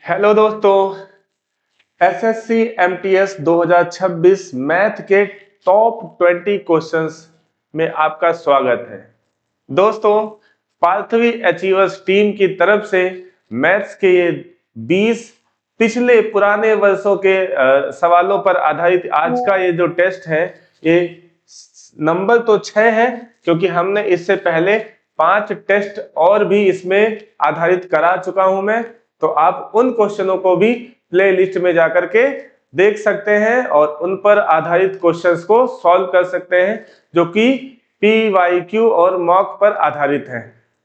Hello दोस्तों, SSC MTS 2026 math के top 20 questions में आपका स्वागत है। दोस्तों, पार्थवी अचीवर्स टीम की तरफ से मैथ्स के ये 20 पिछले पुराने वर्षों के सवालों पर आधारित आज का ये जो टेस्ट है, ये नंबर तो 6 है क्योंकि हमने इससे पहले 5 टेस्ट और भी इसमें आधारित करा चुका हूं मैं। तो आप उन क्वेश्चनों को भी प्लेलिस्ट में जाकर के देख सकते हैं और उन पर आधारित क्वेश्चंस को सॉल्व कर सकते हैं जो कि PYQ और मॉक पर आधारित हैं।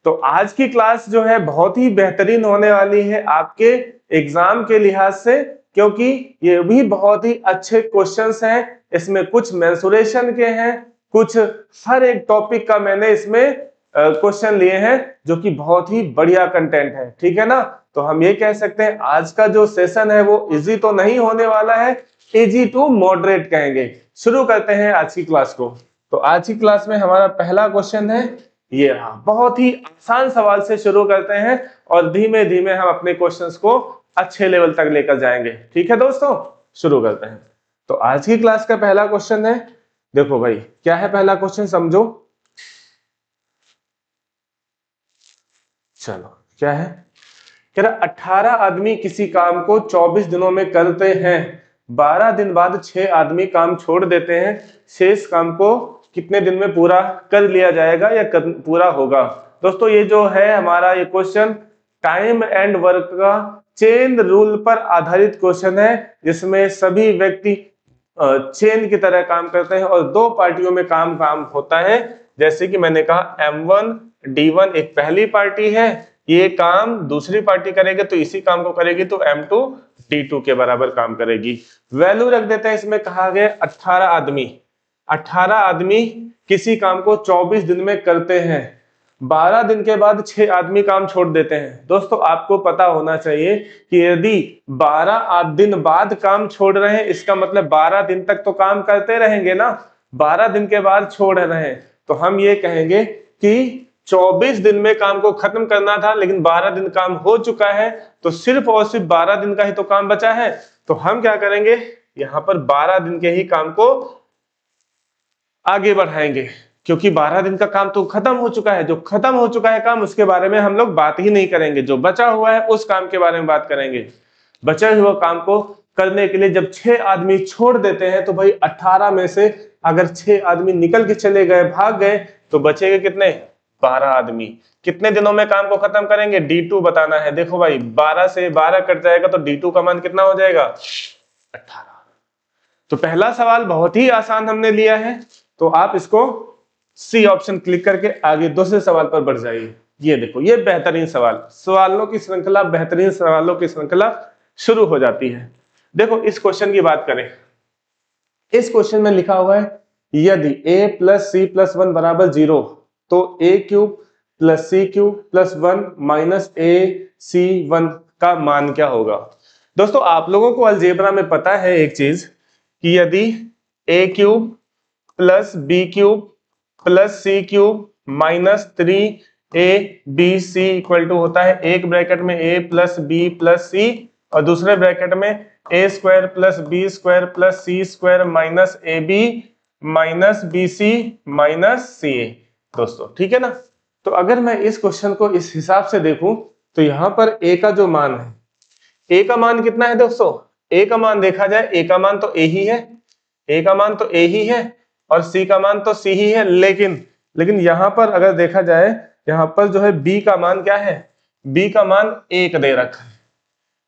तो आज की क्लास जो है बहुत ही बेहतरीन होने वाली है आपके एग्जाम के लिहाज से, क्योंकि ये भी बहुत ही अच्छे क्वेश्चंस हैं। इसमें कुछ मेंसुरेशन के हैं, कुछ हर एक टॉपिक का मैंने इसमें क्वेश्चन लिए हैं जो कि बहुत ही बढ़िया कंटेंट है। ठीक है ना? तो हम ये कह सकते हैं आज का जो सेशन है वो इजी तो नहीं होने वाला है, इजी टू मॉडरेट कहेंगे। शुरू करते हैं आज की क्लास को। तो आज की क्लास में हमारा पहला क्वेश्चन है ये रहा। बहुत ही आसान सवाल से शुरू करते हैं और धीमे धीमे हम अपने क्वेश्चंस को अच्छे लेवल तक लेकर जाएंगे। ठीक है दोस्तों, शुरू करते हैं। तो आज की क्लास का पहला क्वेश्चन है, देखो भाई क्या है पहला क्वेश्चन, समझो। चलो क्या है, कह रहा 18 आदमी किसी काम को 24 दिनों में करते हैं, 12 दिन बाद 6 आदमी काम छोड़ देते हैं, शेष काम को कितने दिन में पूरा कर लिया जाएगा या पूरा होगा। दोस्तों ये जो है हमारा ये क्वेश्चन टाइम एंड वर्क का चेन रूल पर आधारित क्वेश्चन है, जिसमें सभी व्यक्ति चेन की तरह काम करते हैं और दो पार्टियों में काम होता है। जैसे कि मैंने कहा M1 D1 एक पहली पार्टी है, ये काम दूसरी पार्टी करेगी तो इसी काम को करेगी तो M2 D2 के बराबर काम करेगी। वैल्यू रख देते हैं, इसमें कहा गया 18 आदमी किसी काम को 24 दिन में करते हैं, 12 दिन के बाद 6 आदमी काम छोड़ देते हैं। दोस्तों आपको पता होना चाहिए कि यदि 12 दिन बाद काम छोड़ रहे हैं, इसका मतलब 12 दिन तक तो काम करते रहेंगे ना, 12 दिन के बाद छोड़ रहे हैं तो हम ये कहेंगे कि 24 दिन में काम को खत्म करना था लेकिन 12 दिन काम हो चुका है, तो सिर्फ और सिर्फ 12 दिन का ही तो काम बचा है। तो हम क्या करेंगे, यहां पर 12 दिन के ही काम को आगे बढ़ाएंगे, क्योंकि 12 दिन का काम तो खत्म हो चुका है। जो खत्म हो चुका है काम उसके बारे में हम लोग बात ही नहीं करेंगे, जो बचा हुआ है उस काम के बारे में बात करेंगे। बचे हुए काम को करने के लिए जब 6 आदमी छोड़ देते हैं तो भाई 18 में से अगर 6 आदमी निकल के चले गए, भाग गए, तो बचेगा कितने, 12 आदमी। कितने दिनों में काम को खत्म करेंगे, D2 बताना है। देखो भाई 12 से 12 कट जाएगा तो D2 का मान कितना हो जाएगा, 18। तो पहला सवाल बहुत ही आसान हमने लिया है, तो आप इसको सी ऑप्शन क्लिक करके आगे दूसरे सवाल पर बढ़ जाइए। ये देखो ये बेहतरीन सवालों की श्रृंखला, बेहतरीन सवालों की श्रृंखला शुरू हो जाती है। देखो इस क्वेश्चन की बात करें, इस क्वेश्चन में लिखा हुआ है यदि a प्लस सी प्लस 1 बराबर 0 तो a cube plus C cube plus 1 minus AC1 का मान क्या होगा। दोस्तों आप लोगों को अलजेब्रा में पता है एक चीज कि यदि a cube plus B cube plus C cube minus 3ABC equal to होता है, एक ब्रैकेट में a plus B plus C और दूसरे ब्रैकेट में a square plus B square plus C square minus AB minus BC minus CA। दोस्तों ठीक है ना? तो अगर मैं इस क्वेश्चन को इस हिसाब से देखूं तो यहां पर a का जो मान है, a का मान कितना है दोस्तों, a का मान देखा जाए a का मान तो a ही है, a का मान तो a ही है और c का मान तो c ही है, लेकिन यहां पर अगर देखा जाए यहां पर जो है b का मान क्या है, b का मान 1 दे रखा है।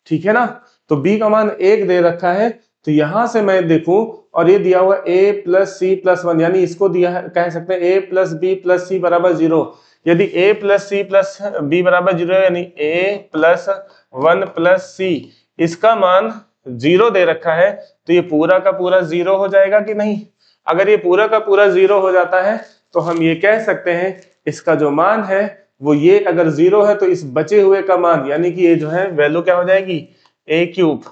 ठीक है ना? तो b का मान 1 दे रखा है, तो यहां से मैं देखूं और ये दिया हुआ a प्लस सी प्लस 1, यानी इसको दिया है, कह सकते हैं a plus B plus C बराबर 0। यदि a plus C plus B बराबर 0 है, यानी a प्लस 1 प्लस सी, इसका मान 0 दे रखा है, तो ये पूरा का पूरा 0 हो जाएगा कि नहीं। अगर ये पूरा का पूरा 0 हो जाता है तो हम ये कह सकते हैं इसका जो मान है वो ये, अगर 0 है तो इस बचे हुए का मान यानी कि ये जो है वैल्यू क्या हो जाएगी, a cube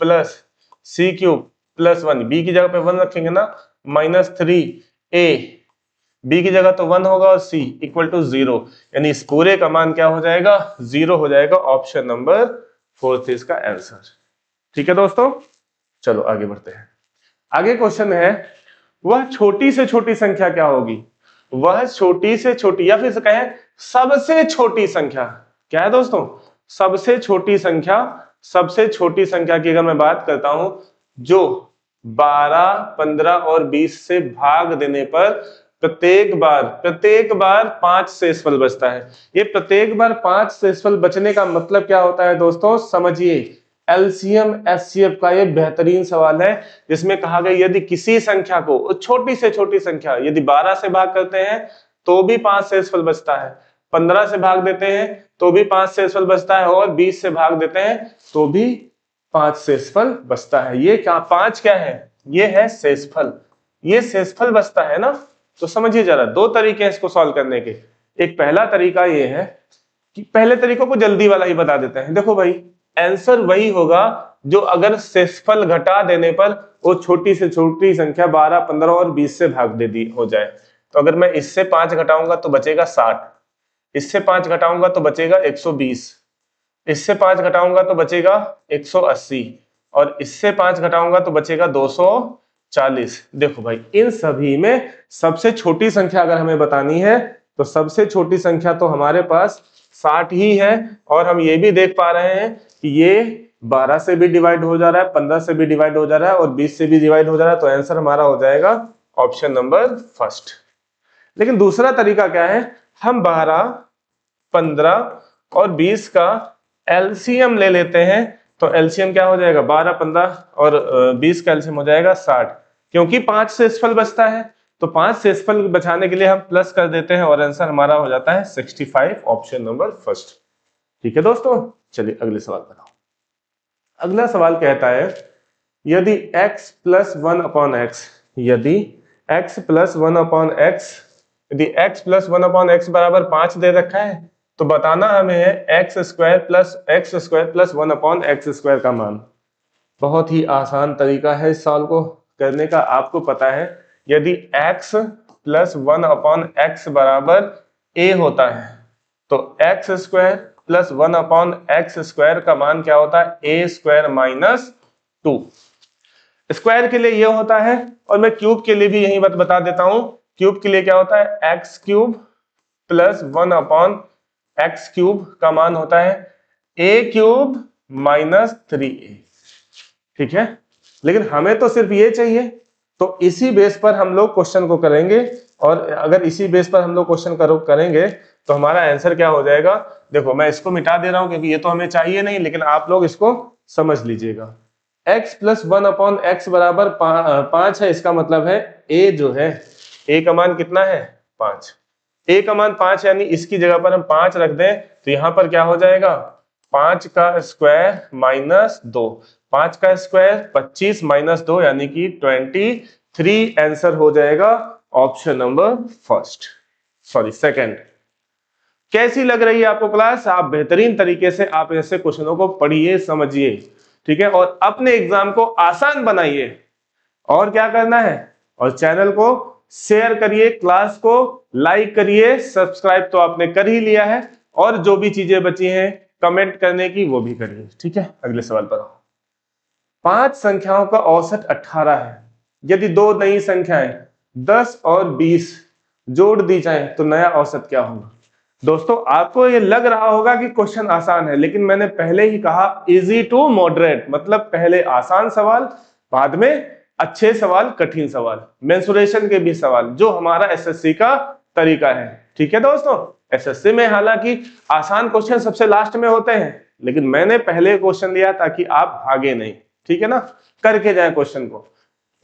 plus C cube plus 1, b की जगह पे 1 रखेंगे ना, माइनस 3a, b की जगह तो 1 होगा और c इक्वल टू 0, यानी इस पूरे का मान क्या हो जाएगा, 0 हो जाएगा। ऑप्शन नंबर 4 थी इसका आंसर। ठीक है दोस्तों, चलो आगे बढ़ते हैं। आगे क्वेश्चन है, वह छोटी से छोटी संख्या क्या होगी? वह छोटी से छोटी या फिर से कहें सबसे छोटी संख्या क्या है दोस्तों? सबसे छोटी संख्या। सबसे छोटी संख्या की अगर मैं बात करता हूं, जो 12, 15 और 20 से भाग देने पर प्रत्येक बार 5 शेषफल बचता है। ये प्रत्येक बार 5 शेषफल बचने का मतलब क्या होता है दोस्तों? समझिए, एलसीएम एचसीएफ का ये बेहतरीन सवाल है, जिसमें कहा गया यदि किसी संख्या को, छोटी से छोटी संख्या, यदि 12 से भाग करते हैं तो भी 5 शेषफल बचता है, 15 से भाग देते हैं तो भी 5 शेषफल बचता है, और 20 से भाग देते हैं तो भी 5 शेषफल बचता है। ये क्या 5 क्या है? ये है शेषफल। ये शेषफल बचता है ना। तो समझिए जरा, दो तरीके हैं इसको सॉल्व करने के। एक पहला तरीका ये है कि पहले तरीकों को जल्दी वाला ही बता देते हैं। देखो भाई, आंसर वही होगा जो अगर शेषफल घटा देने पर वो छोटी से छोटी संख्या 12, 15 और 20 से भाग दे दी हो जाए। तो अगर मैं इससे 5 घटाऊंगा तो बचेगा 60, इससे 5 घटाऊंगा तो बचेगा 120, इससे 5 घटाऊंगा तो बचेगा 180, और इससे 5 घटाऊंगा तो बचेगा 240। देखो भाई, इन सभी में सबसे छोटी संख्या अगर हमें बतानी है तो सबसे छोटी संख्या तो हमारे पास 60 ही है, और हम ये भी देख पा रहे हैं कि ये 12 से भी डिवाइड हो जा रहा है, 15 से भी डिवाइड हो जा रहा है और 20 से भी डिवाइड हो जा रहा है। तो आंसर हमारा हो जाएगा ऑप्शन नंबर फर्स्ट। लेकिन दूसरा तरीका क्या है? हम 12, 15 और 20 का एलसीएम ले लेते हैं। तो एलसीएम क्या हो जाएगा? 12, 15 और 20 का एलसीएम हो जाएगा 60, क्योंकि 5 शेषफल बचता है। तो 5 शेषफल बचाने के लिए हम प्लस कर देते हैं और आंसर हमारा हो जाता है 65, ऑप्शन नंबर फर्स्ट। ठीक है दोस्तों, चलिए अगले सवाल बताओ। अगला सवाल कहता है, यदि x प्लस 1 अपॉन एक्स, यदि x प्लस 1 अपॉन एक्स, यदि x प्लस 1 अपॉन एक्स बराबर 5 दे रखा है, तो बताना हमें है x square plus 1 upon x square का मान। बहुत ही आसान तरीका है इस सवाल को करने का। आपको पता है, यदि x प्लस 1 अपॉन एक्स बराबर a होता है, तो x square plus 1 upon x square का मान क्या होता है? a square minus 2। स्क्वायर के लिए ये होता है, और मैं क्यूब के लिए भी यही बात बता देता हूं। क्यूब के लिए क्या होता है? X cube plus 1 upon x cube का मान होता है a क्यूब माइनस 3a। ठीक है, लेकिन हमें तो सिर्फ ये चाहिए, तो इसी बेस पर हम लोग क्वेश्चन को करेंगे। और अगर इसी बेस पर हम लोग क्वेश्चन करेंगे तो हमारा आंसर क्या हो जाएगा? देखो, मैं इसको मिटा दे रहा हूं क्योंकि ये तो हमें चाहिए नहीं, लेकिन आप लोग इसको समझ लीजिएगा। x प्लस 1 अपॉन एक्स बराबर 5 है, इसका मतलब है a जो है, a का मान कितना है? 5। a का मान 5, यानी इसकी जगह पर हम 5 रख दें तो यहां पर क्या हो जाएगा? 5 का स्क्वायर माइनस 2, 5 का स्क्वायर 25 माइनस 2 यानी कि 23 आंसर हो जाएगा option number first, sorry second. कैसी लग रही है आपको क्लास? आप बेहतरीन तरीके से आप ऐसे क्वेश्चनों को पढ़िए, समझिए, ठीक है, और अपने एग्जाम को आसान बनाइए। और क्या करना है? और चैनल को शेयर करिए, क्लास को लाइक करिए, सब्सक्राइब तो आपने कर ही लिया है, और जो भी चीजें बची हैं कमेंट करने की वो भी करिए। ठीक है, अगले सवाल पर आओ। 5 संख्याओं का औसत 18 है। यदि दो नई संख्याएं 10 और 20 जोड़ दी जाएं तो नया औसत क्या होगा? दोस्तों, आपको ये लग रहा होगा कि क्वेश्चन आसान है, लेकिन मैंने पहले ही कहा इजी टू मॉडरेट, मतलब पहले आसान सवाल, बाद में अच्छे सवाल, कठिन सवाल, मेंसुरेशन के भी सवाल, जो हमारा एसएससी का तरीका है। ठीक है दोस्तों, एसएससी में हालांकि आसान क्वेश्चन सबसे लास्ट में होते हैं, लेकिन मैंने पहले क्वेश्चन लिया ताकि आप भागे नहीं। ठीक है ना, करके जाए क्वेश्चन को।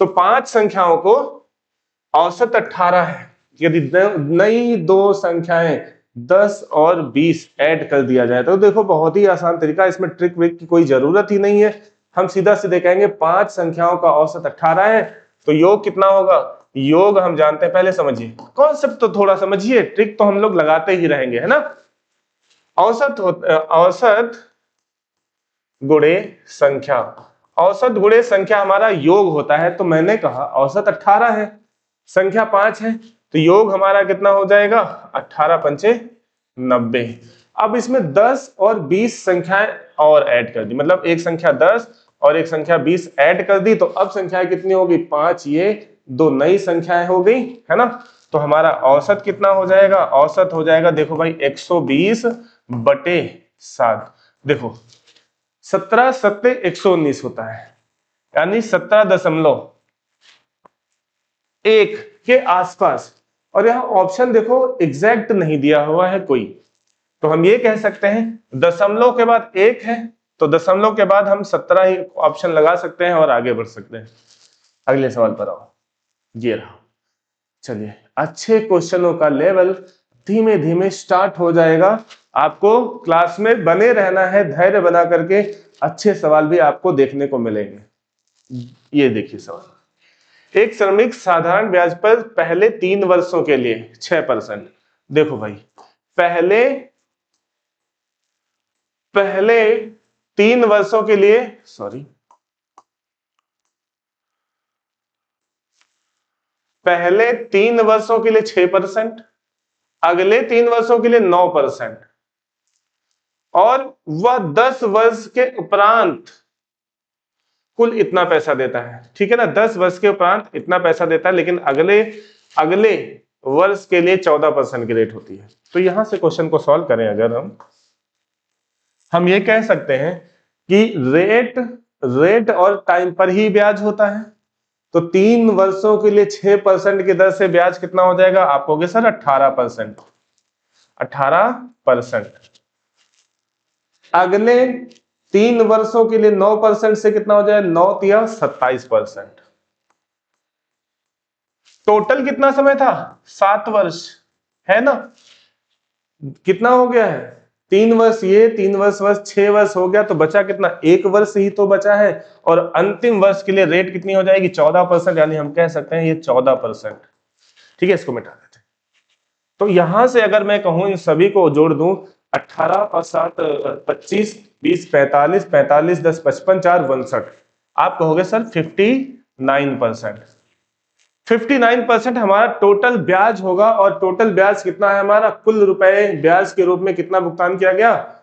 तो 5 संख्याओं को औसत 18 है। यदि नई दो संख्याएं 10 और 20 ऐड कर दिया जाए तो देखो, बहुत ही आसान तरीका, इसमें ट्रिक विक की कोई जरूरत ही नहीं है। हम सीधा सीधे कहेंगे 5 संख्याओं का औसत 18 है, तो योग कितना होगा? योग हम जानते हैं, पहले समझिए कॉन्सेप्ट तो थोड़ा समझिए, ट्रिक तो हम लोग लगाते ही रहेंगे, है ना। औसत गुणे संख्या, औसत गुणे संख्या हमारा योग होता है। तो मैंने कहा औसत 18 है, संख्या 5 है, तो योग हमारा कितना हो जाएगा? 18 पंचे 90। अब इसमें 10 और 20 संख्याएं और ऐड कर दी, मतलब एक संख्या 10 और एक संख्या 20 ऐड कर दी, तो अब संख्याएं कितनी होगी, 5, ये 2 नई संख्याएं हो गई, है ना। तो हमारा औसत कितना हो जाएगा, औसत हो जाएगा देखो भाई 120/7। देखो 17 सत्ते 119 होता है, यानी 17.1 के आसपास। और यहाँ ऑप्शन देखो एग्जैक्ट नहीं दिया हुआ है कोई, तो हम ये कह सकते हैं दशमलव के बाद 1 है, तो दशमलव के बाद हम 17 ही ऑप्शन लगा सकते हैं और आगे बढ़ सकते हैं। अगले सवाल पर आओ, ये रहा। चलिए, अच्छे क्वेश्चनों का लेवल धीमे धीमे स्टार्ट हो जाएगा, आपको क्लास में बने रहना है, धैर्य बना करके अच्छे सवाल भी आपको देखने को मिलेंगे। ये देखिए सवाल, एक श्रमिक साधारण ब्याज पर पहले 3 वर्षों के लिए 6%। देखो भाई, पहले 3 वर्षों के लिए, पहले 3 वर्षों के लिए 6%, अगले 3 वर्षों के लिए 9%, और वह 10 वर्ष के उपरांत कुल इतना पैसा देता है। ठीक है ना, 10 वर्ष के उपरांत इतना पैसा देता है, लेकिन अगले वर्ष के लिए 14% की रेट होती है। तो यहां से क्वेश्चन को सॉल्व करें अगर हम ये कह सकते हैं कि रेट और टाइम पर ही ब्याज होता है। तो 3 वर्षों के लिए 6% की दर से ब्याज कितना हो जाएगा, आप कहोगे सर 18%। 18%। अगले 3 वर्षों के लिए 9% से कितना हो जाए, 9 या 27%। टोटल कितना समय था, 7 वर्ष, है ना। कितना हो गया है, 3 वर्ष ये, 3 वर्ष 6 वर्ष हो गया, तो बचा कितना, 1 वर्ष ही तो बचा है। और अंतिम वर्ष के लिए रेट कितनी हो जाएगी, 14%, यानी हम कह सकते हैं ये 14%। ठीक है, इसको मिटा देते हैं। तो यहां से अगर मैं कहूं इन सभी को जोड़ दूं, 18 और 7 25, 20 45, 45 10 55 4 59, आप कहोगे सर 59%। 59% हमारा टोटल ब्याज होगा। और टोटल ब्याज कितना है हमारा, कुल रुपए ब्याज के रूप में कितना भुगतान किया गया,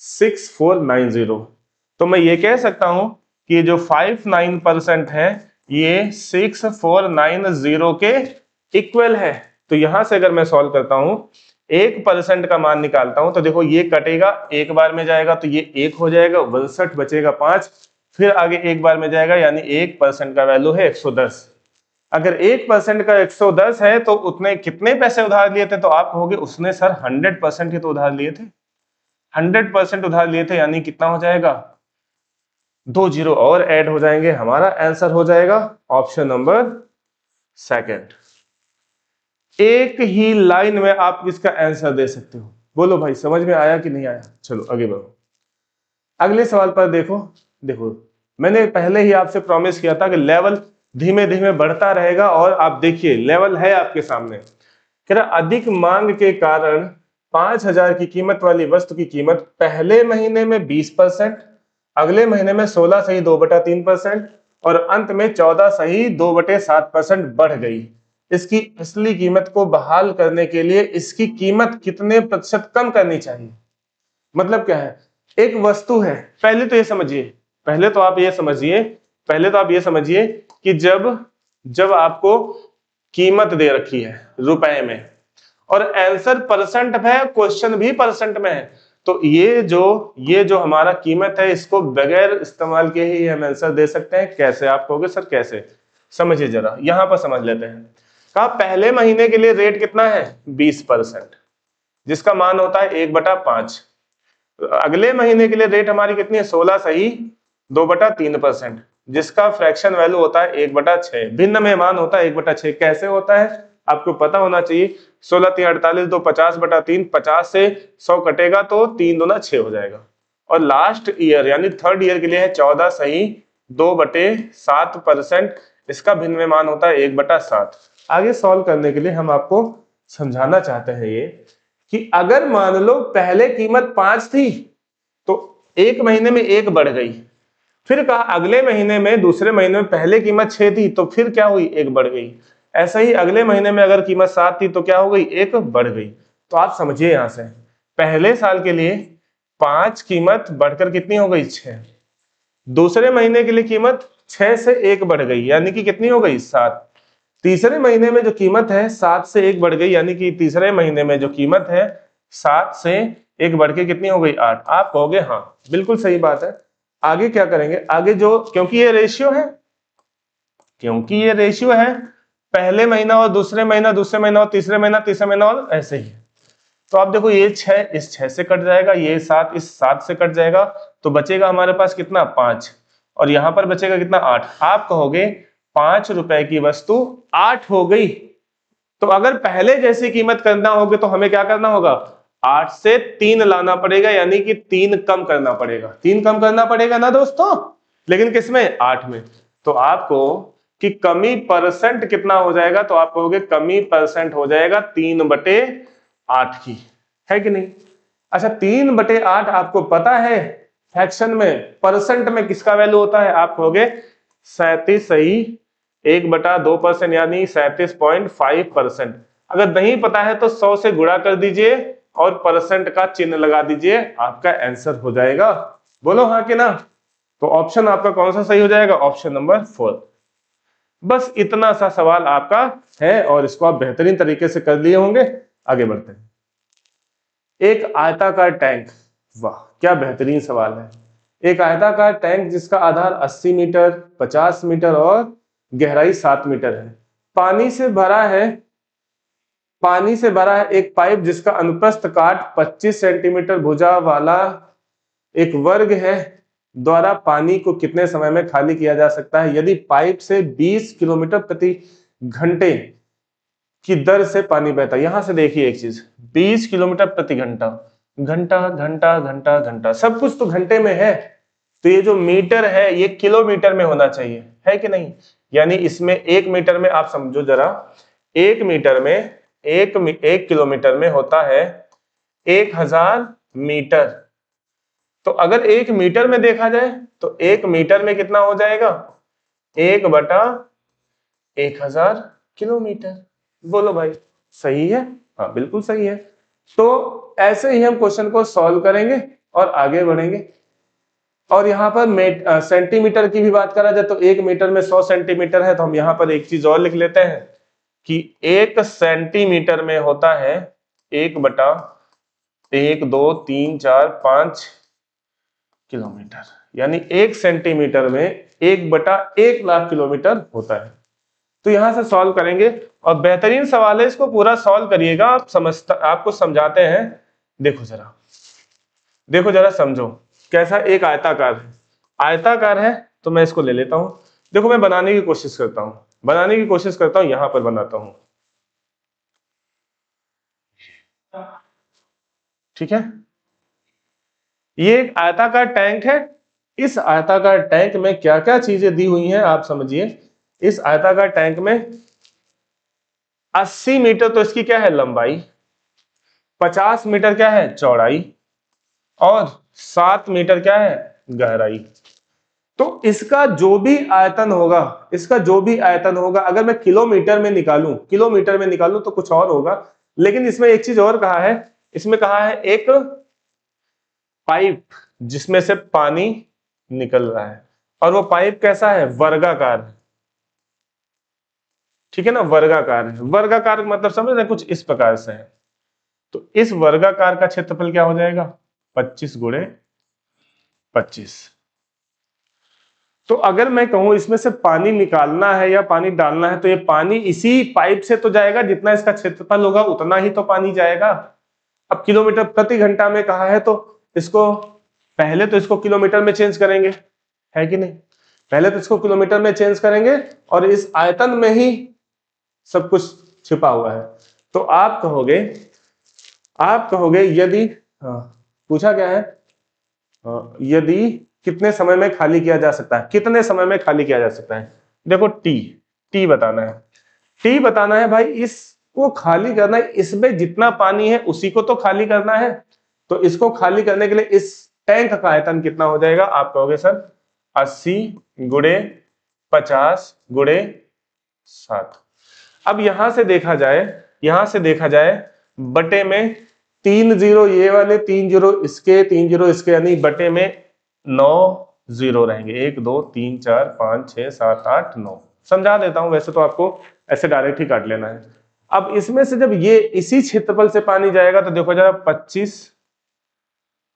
6490। तो मैं ये कह सकता हूं कि जो 59% है ये 6490 के इक्वल है। तो यहां से अगर मैं सॉल्व करता हूं, 1% का मान निकालता हूं, तो देखो ये कटेगा, एक बार में जाएगा तो ये 1 हो जाएगा, 62 बचेगा 5, फिर आगे एक बार में जाएगा, यानी 1% का वैल्यू है 110। अगर 1% का 110 है तो उतने कितने पैसे उधार लिए थे, तो आप कहोगे उसने सर 100% ही तो उधार लिए थे, 100% उधार लिए थे, यानी कितना हो जाएगा, 2 जीरो और ऐड हो जाएंगे, हमारा आंसर हो जाएगा ऑप्शन नंबर सेकंड। एक ही लाइन में आप इसका आंसर दे सकते हो। बोलो भाई, समझ में आया कि नहीं आया। चलो आगे बढ़ो, अगले सवाल पर देखो मैंने पहले ही आपसे प्रॉमिस किया था कि लेवल धीमे धीमे बढ़ता रहेगा, और आप देखिए लेवल है आपके सामने। कह रहा अधिक मांग के कारण 5000 की कीमत वाली वस्तु की कीमत पहले महीने में 20%, अगले महीने में 16 सही 2/3%, और अंत में 14 सही 2/7% बढ़ गई। इसकी असली कीमत को बहाल करने के लिए इसकी कीमत कितने प्रतिशत कम करनी चाहिए। मतलब क्या है, एक वस्तु है, पहले तो आप ये समझिए कि जब आपको कीमत दे रखी है रुपए में, और आंसर परसेंट में है, क्वेश्चन भी परसेंट में है, तो ये जो हमारा कीमत है, इसको बगैर इस्तेमाल के ही हम आंसर दे सकते हैं। कैसे, आप कहोगे सर कैसे, समझिए जरा, यहां पर समझ लेते हैं। कहा पहले महीने के लिए रेट कितना है, 20%, जिसका मान होता है 1/5। अगले महीने के लिए रेट हमारी कितनी है, 16 सही 2/3%, जिसका फ्रैक्शन वैल्यू होता है 1/6। भिन्न में मान होता है 1/6। कैसे होता है आपको पता होना चाहिए। 16 3 48, 2 50/3, 50 से 100 कटेगा तो 3 दूना 6 हो जाएगा। और लास्ट ईयर यानी थर्ड ईयर के लिए है 14 सही 2/7%, इसका भिन्न में मान होता है 1/7। आगे सॉल्व करने के लिए हम आपको समझाना चाहते हैं ये कि अगर मान लो पहले कीमत 5 थी तो एक महीने में 1 बढ़ गई, फिर कहा अगले महीने में, दूसरे महीने में पहले कीमत 6 थी तो फिर क्या हुई, 1 बढ़ गई। ऐसा ही अगले महीने में अगर कीमत 7 थी तो क्या हो गई, 1 बढ़ गई। तो आप समझिए यहां से पहले साल के लिए 5 कीमत बढ़कर कितनी हो गई 6। दूसरे महीने के लिए कीमत 6 से 1 बढ़ गई, यानी कि कितनी हो गई 7। तीसरे महीने में जो कीमत है 7 से 1 बढ़ गई, यानी कि तीसरे महीने में जो कीमत है 7 से 1 बढ़ के कितनी हो गई 8। आप कहोगे हाँ बिल्कुल सही बात है। आगे क्या करेंगे, आगे जो क्योंकि ये रेशियो है, पहले महीना और दूसरे महीना, दूसरे महीना और तीसरे महीना, तीसरे महीना और ऐसे ही। तो आप देखो ये 6 इस 6 से कट जाएगा, ये 7 इस 7 से कट जाएगा, तो बचेगा हमारे पास कितना 5, और यहां पर बचेगा कितना 8। आप कहोगे 5 रुपए की वस्तु 8 हो गई। तो अगर पहले जैसी कीमत करना होगी तो हमें क्या करना होगा, 8 से 3 लाना पड़ेगा, यानी कि 3 कम करना पड़ेगा। 3 कम करना पड़ेगा ना दोस्तों, लेकिन किसमें 8 में। तो आपको कि कमी परसेंट कितना हो जाएगा, तो आप कहोगे कमी परसेंट हो जाएगा 3/8 की, है कि नहीं। अच्छा 3/8 आपको पता है फ्रैक्शन में परसेंट में किसका वैल्यू होता है, आप कहोगे 37 सही 1/2%, यानी 37.5%। अगर नहीं पता है तो 100 से गुणा कर दीजिए और परसेंट का चिन्ह लगा दीजिए, आपका आंसर हो जाएगा। बोलो हाँ कि ना। तो ऑप्शन आपका कौन सा सही हो जाएगा, ऑप्शन नंबर 4। बस इतना सा सवाल आपका है और इसको आप बेहतरीन तरीके से कर लिए होंगे। आगे बढ़ते हैं। एक आयताकार टैंक, वाह क्या बेहतरीन सवाल है। एक आयताकार टैंक जिसका आधार 80 मीटर, 50 मीटर और गहराई 7 मीटर है। पानी से भरा है एक पाइप जिसका अनुप्रस्थ काट 25 सेंटीमीटर भुजा वाला एक वर्ग है द्वारा पानी को कितने समय में खाली किया जा सकता है यदि पाइप से 20 किलोमीटर प्रति घंटे की दर से पानी बहता है। यहां से देखिए एक चीज, 20 किलोमीटर प्रति घंटा, घंटा घंटा घंटा घंटा, सब कुछ तो घंटे में है, तो ये जो मीटर है ये किलोमीटर में होना चाहिए, है कि नहीं। यानी इसमें 1 मीटर में आप समझो जरा, 1 मीटर में एक किलोमीटर में होता है 1000 मीटर। तो अगर 1 मीटर में देखा जाए तो 1 मीटर में कितना हो जाएगा, 1/1000 किलोमीटर। बोलो भाई सही है, हाँ बिल्कुल सही है। तो ऐसे ही हम क्वेश्चन को सॉल्व करेंगे और आगे बढ़ेंगे। और यहाँ पर सेंटीमीटर की भी बात करा जाए तो 1 मीटर में 100 सेंटीमीटर है, तो हम यहाँ पर एक चीज और लिख लेते हैं कि 1 सेंटीमीटर में होता है 1/1 2 3 4 5 किलोमीटर, यानी 1 सेंटीमीटर में 1/1 लाख किलोमीटर होता है। तो यहां से सॉल्व करेंगे और बेहतरीन सवाल है, इसको पूरा सॉल्व करिएगा। आपको समझाते हैं। देखो जरा समझो कैसा एक आयताकार है। आयताकार है तो मैं इसको ले लेता हूं। देखो मैं बनाने की कोशिश करता हूं, यहां पर बनाता हूं, ठीक है। ये एक आयताकार टैंक है। इस आयताकार टैंक में क्या क्या चीजें दी हुई हैं आप समझिए। इस आयताकार टैंक में 80 मीटर तो इसकी क्या है लंबाई, 50 मीटर क्या है चौड़ाई और 7 मीटर क्या है गहराई। तो इसका जो भी आयतन होगा, अगर मैं किलोमीटर में निकालूं तो कुछ और होगा। लेकिन इसमें एक चीज और कहा है, इसमें कहा है एक पाइप जिसमें से पानी निकल रहा है, और वो पाइप कैसा है वर्गाकार, ठीक है ना, वर्गाकार है। वर्गाकार मतलब समझ रहे कुछ इस प्रकार से है। तो इस वर्गाकार का क्षेत्रफल क्या हो जाएगा 25 × 25। तो अगर मैं कहूं इसमें से पानी निकालना है या पानी डालना है, तो ये पानी इसी पाइप से तो जाएगा, जितना इसका क्षेत्रफल होगा उतना ही तो पानी जाएगा। अब किलोमीटर प्रति घंटा में कहा है तो इसको पहले तो इसको किलोमीटर में चेंज करेंगे, है कि नहीं। पहले तो इसको किलोमीटर में चेंज करेंगे और इस आयतन में ही सब कुछ छिपा हुआ है। तो आप कहोगे यदि पूछा क्या है, यदि कितने समय में खाली किया जा सकता है, देखो टी बताना है भाई। इसको खाली करना है, इसमें जितना पानी है उसी को तो खाली करना है। तो इसको खाली करने के लिए इस टैंक का आयतन कितना हो जाएगा, आप कहोगे सर 80 × 50 × 7। अब यहां से देखा जाए बटे में 3 जीरो ये वाले, 3 जीरो इसके, 3 जीरो इसके, यानी बटे में 9 जीरो रहेंगे। 1 2 3 4 5 6 7 8 9। समझा देता हूं, वैसे तो आपको ऐसे डायरेक्ट ही काट लेना है। अब इसमें से जब ये इसी क्षेत्रफल से पानी जाएगा तो देखो जरा 25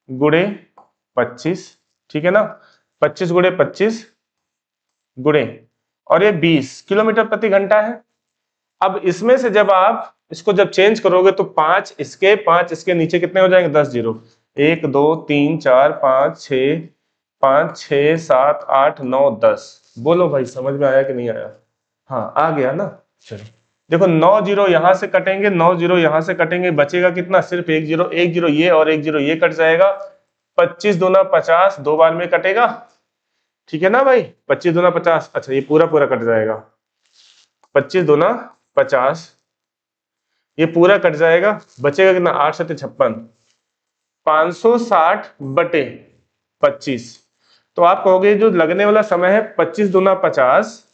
गुणे 25, ठीक है ना, 25 गुणे 25 गुणे, और ये 20 किलोमीटर प्रति घंटा है। अब इसमें से जब आप इसको जब चेंज करोगे तो 5 इसके नीचे कितने हो जाएंगे? 10 जीरो। 1 2 3 4 5 6 5 6 7 8 9 10। बोलो भाई समझ में आया कि नहीं आया? हाँ आ गया ना। चलो देखो 9 जीरो यहां से कटेंगे, 9 जीरो यहां से कटेंगे, बचेगा कितना? सिर्फ 1 जीरो। 1 जीरो ये और 1 जीरो ये कट जाएगा। 25 दूना 50 दो बार में कटेगा, ठीक है ना भाई? 25 दूना 50, अच्छा ये पूरा पूरा कट जाएगा। 25 दूना 50 ये पूरा कट जाएगा, बचेगा कितना? 8 7 56, 560 बटे 25। तो आप कहोगे जो लगने वाला समय है 25 दूना 50,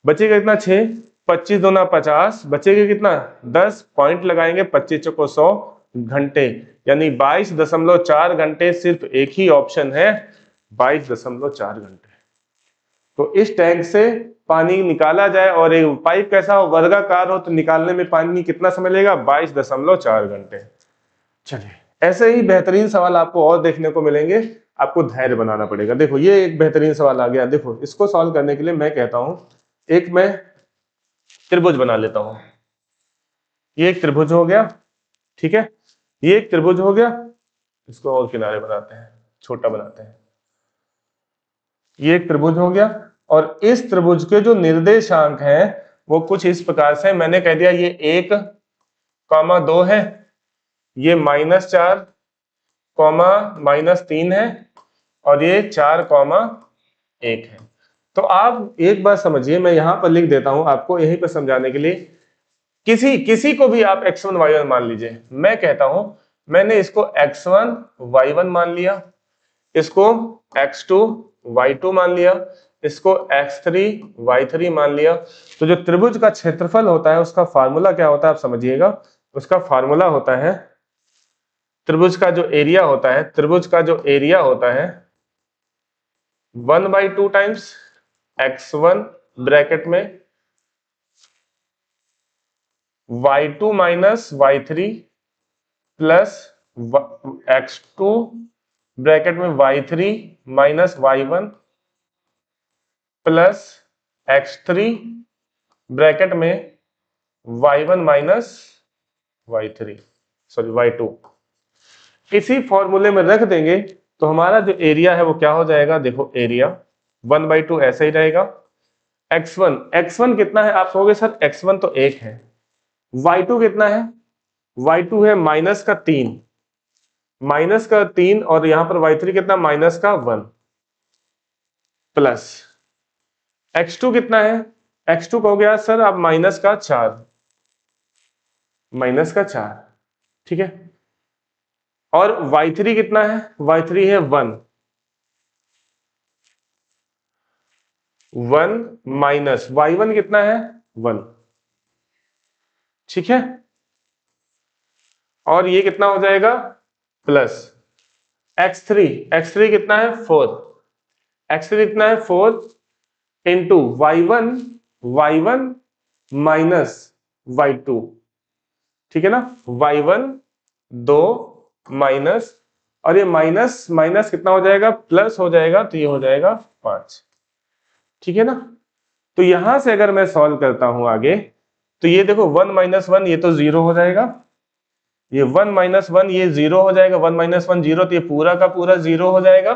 बचेगा कितना? 6। 25 दूना 50 बचेगा कितना? 10। पॉइंट लगाएंगे, 25 चौको 100 घंटे, यानी 22.4 घंटे। सिर्फ एक ही ऑप्शन है, 22.4 घंटे। तो इस टैंक से पानी निकाला जाए और एक पाइप कैसा हो? वर्गाकार हो, तो निकालने में पानी कितना समय लगेगा? 22.4 घंटे। चलिए ऐसे ही बेहतरीन सवाल आपको और देखने को मिलेंगे, आपको धैर्य बनाना पड़ेगा। देखो ये एक बेहतरीन सवाल आ गया, देखो इसको सॉल्व करने के लिए मैं कहता हूं एक मैं त्रिभुज बना लेता हूं। ये एक त्रिभुज हो गया, ठीक है, ये एक त्रिभुज हो गया, इसको और किनारे बनाते हैं, छोटा बनाते हैं। ये एक त्रिभुज हो गया, और इस त्रिभुज के जो निर्देशांक हैं वो कुछ इस प्रकार से, मैंने कह दिया ये 1 कॉमा 2 है, ये -4 कॉमा -3 है, और ये 4 कॉमा 1 है। तो आप एक बात समझिए, मैं यहां पर लिख देता हूं आपको यहीं पर समझाने के लिए। किसी को भी आप x1 y1 मान लीजिए, मैं कहता हूं मैंने इसको x1 y1 मान लिया, इसको x2 y2 मान लिया, इसको x3 y3 मान लिया। तो जो त्रिभुज का क्षेत्रफल होता है उसका फार्मूला क्या होता है आप समझिएगा। उसका फार्मूला होता है, त्रिभुज का जो एरिया होता है, त्रिभुज का जो एरिया होता है 1/2 टाइम्स x1 ब्रैकेट में y2 minus y3 plus x2 bracket में y3 minus y1 plus x3 bracket में y1 minus y3, sorry y2। इसी फॉर्मूले में रख देंगे तो हमारा जो एरिया है वो क्या हो जाएगा? देखो एरिया 1/2 ऐसा ही रहेगा। x1 कितना है? आप कहोगे सर x1 तो 1 है, y2 कितना है? y2 है -3, -3, और यहां पर y3 कितना? -1 प्लस x2 कितना है? x2 को हो गया सर आप -4, ठीक है, और y3 कितना है? y3 है 1 माइनस y1 कितना है? 1, ठीक है, और ये कितना हो जाएगा? प्लस x3 कितना है? 4, x3 कितना है? 4 इंटू y1 माइनस y2, ठीक है ना, y1 2 माइनस, और ये माइनस माइनस कितना हो जाएगा? प्लस हो जाएगा, तो ये हो जाएगा 5, ठीक है ना। तो यहां से अगर मैं सॉल्व करता हूं आगे, तो ये देखो 1 - 1 ये तो 0 हो जाएगा, ये 1 - 1 ये 0 हो जाएगा, 1 - 1 0, तो ये पूरा का पूरा 0 हो जाएगा,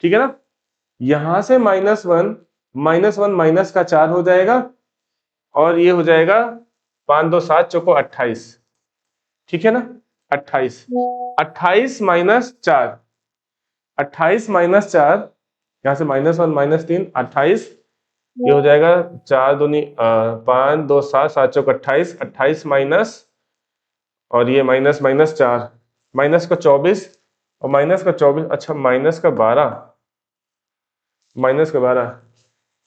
ठीक है ना। यहां से -1 माइनस का 4 हो जाएगा, और ये हो जाएगा 5 2 7 चौको 28, ठीक है ना, 28 माइनस 4, 28 माइनस 4, यहां से -1 -3 28, ये हो जाएगा 4 दूनी 5 2 7 7 चौक 28, 28 माइनस, और ये माइनस माइनस 4, माइनस का 24, और माइनस का 24, अच्छा माइनस का 12।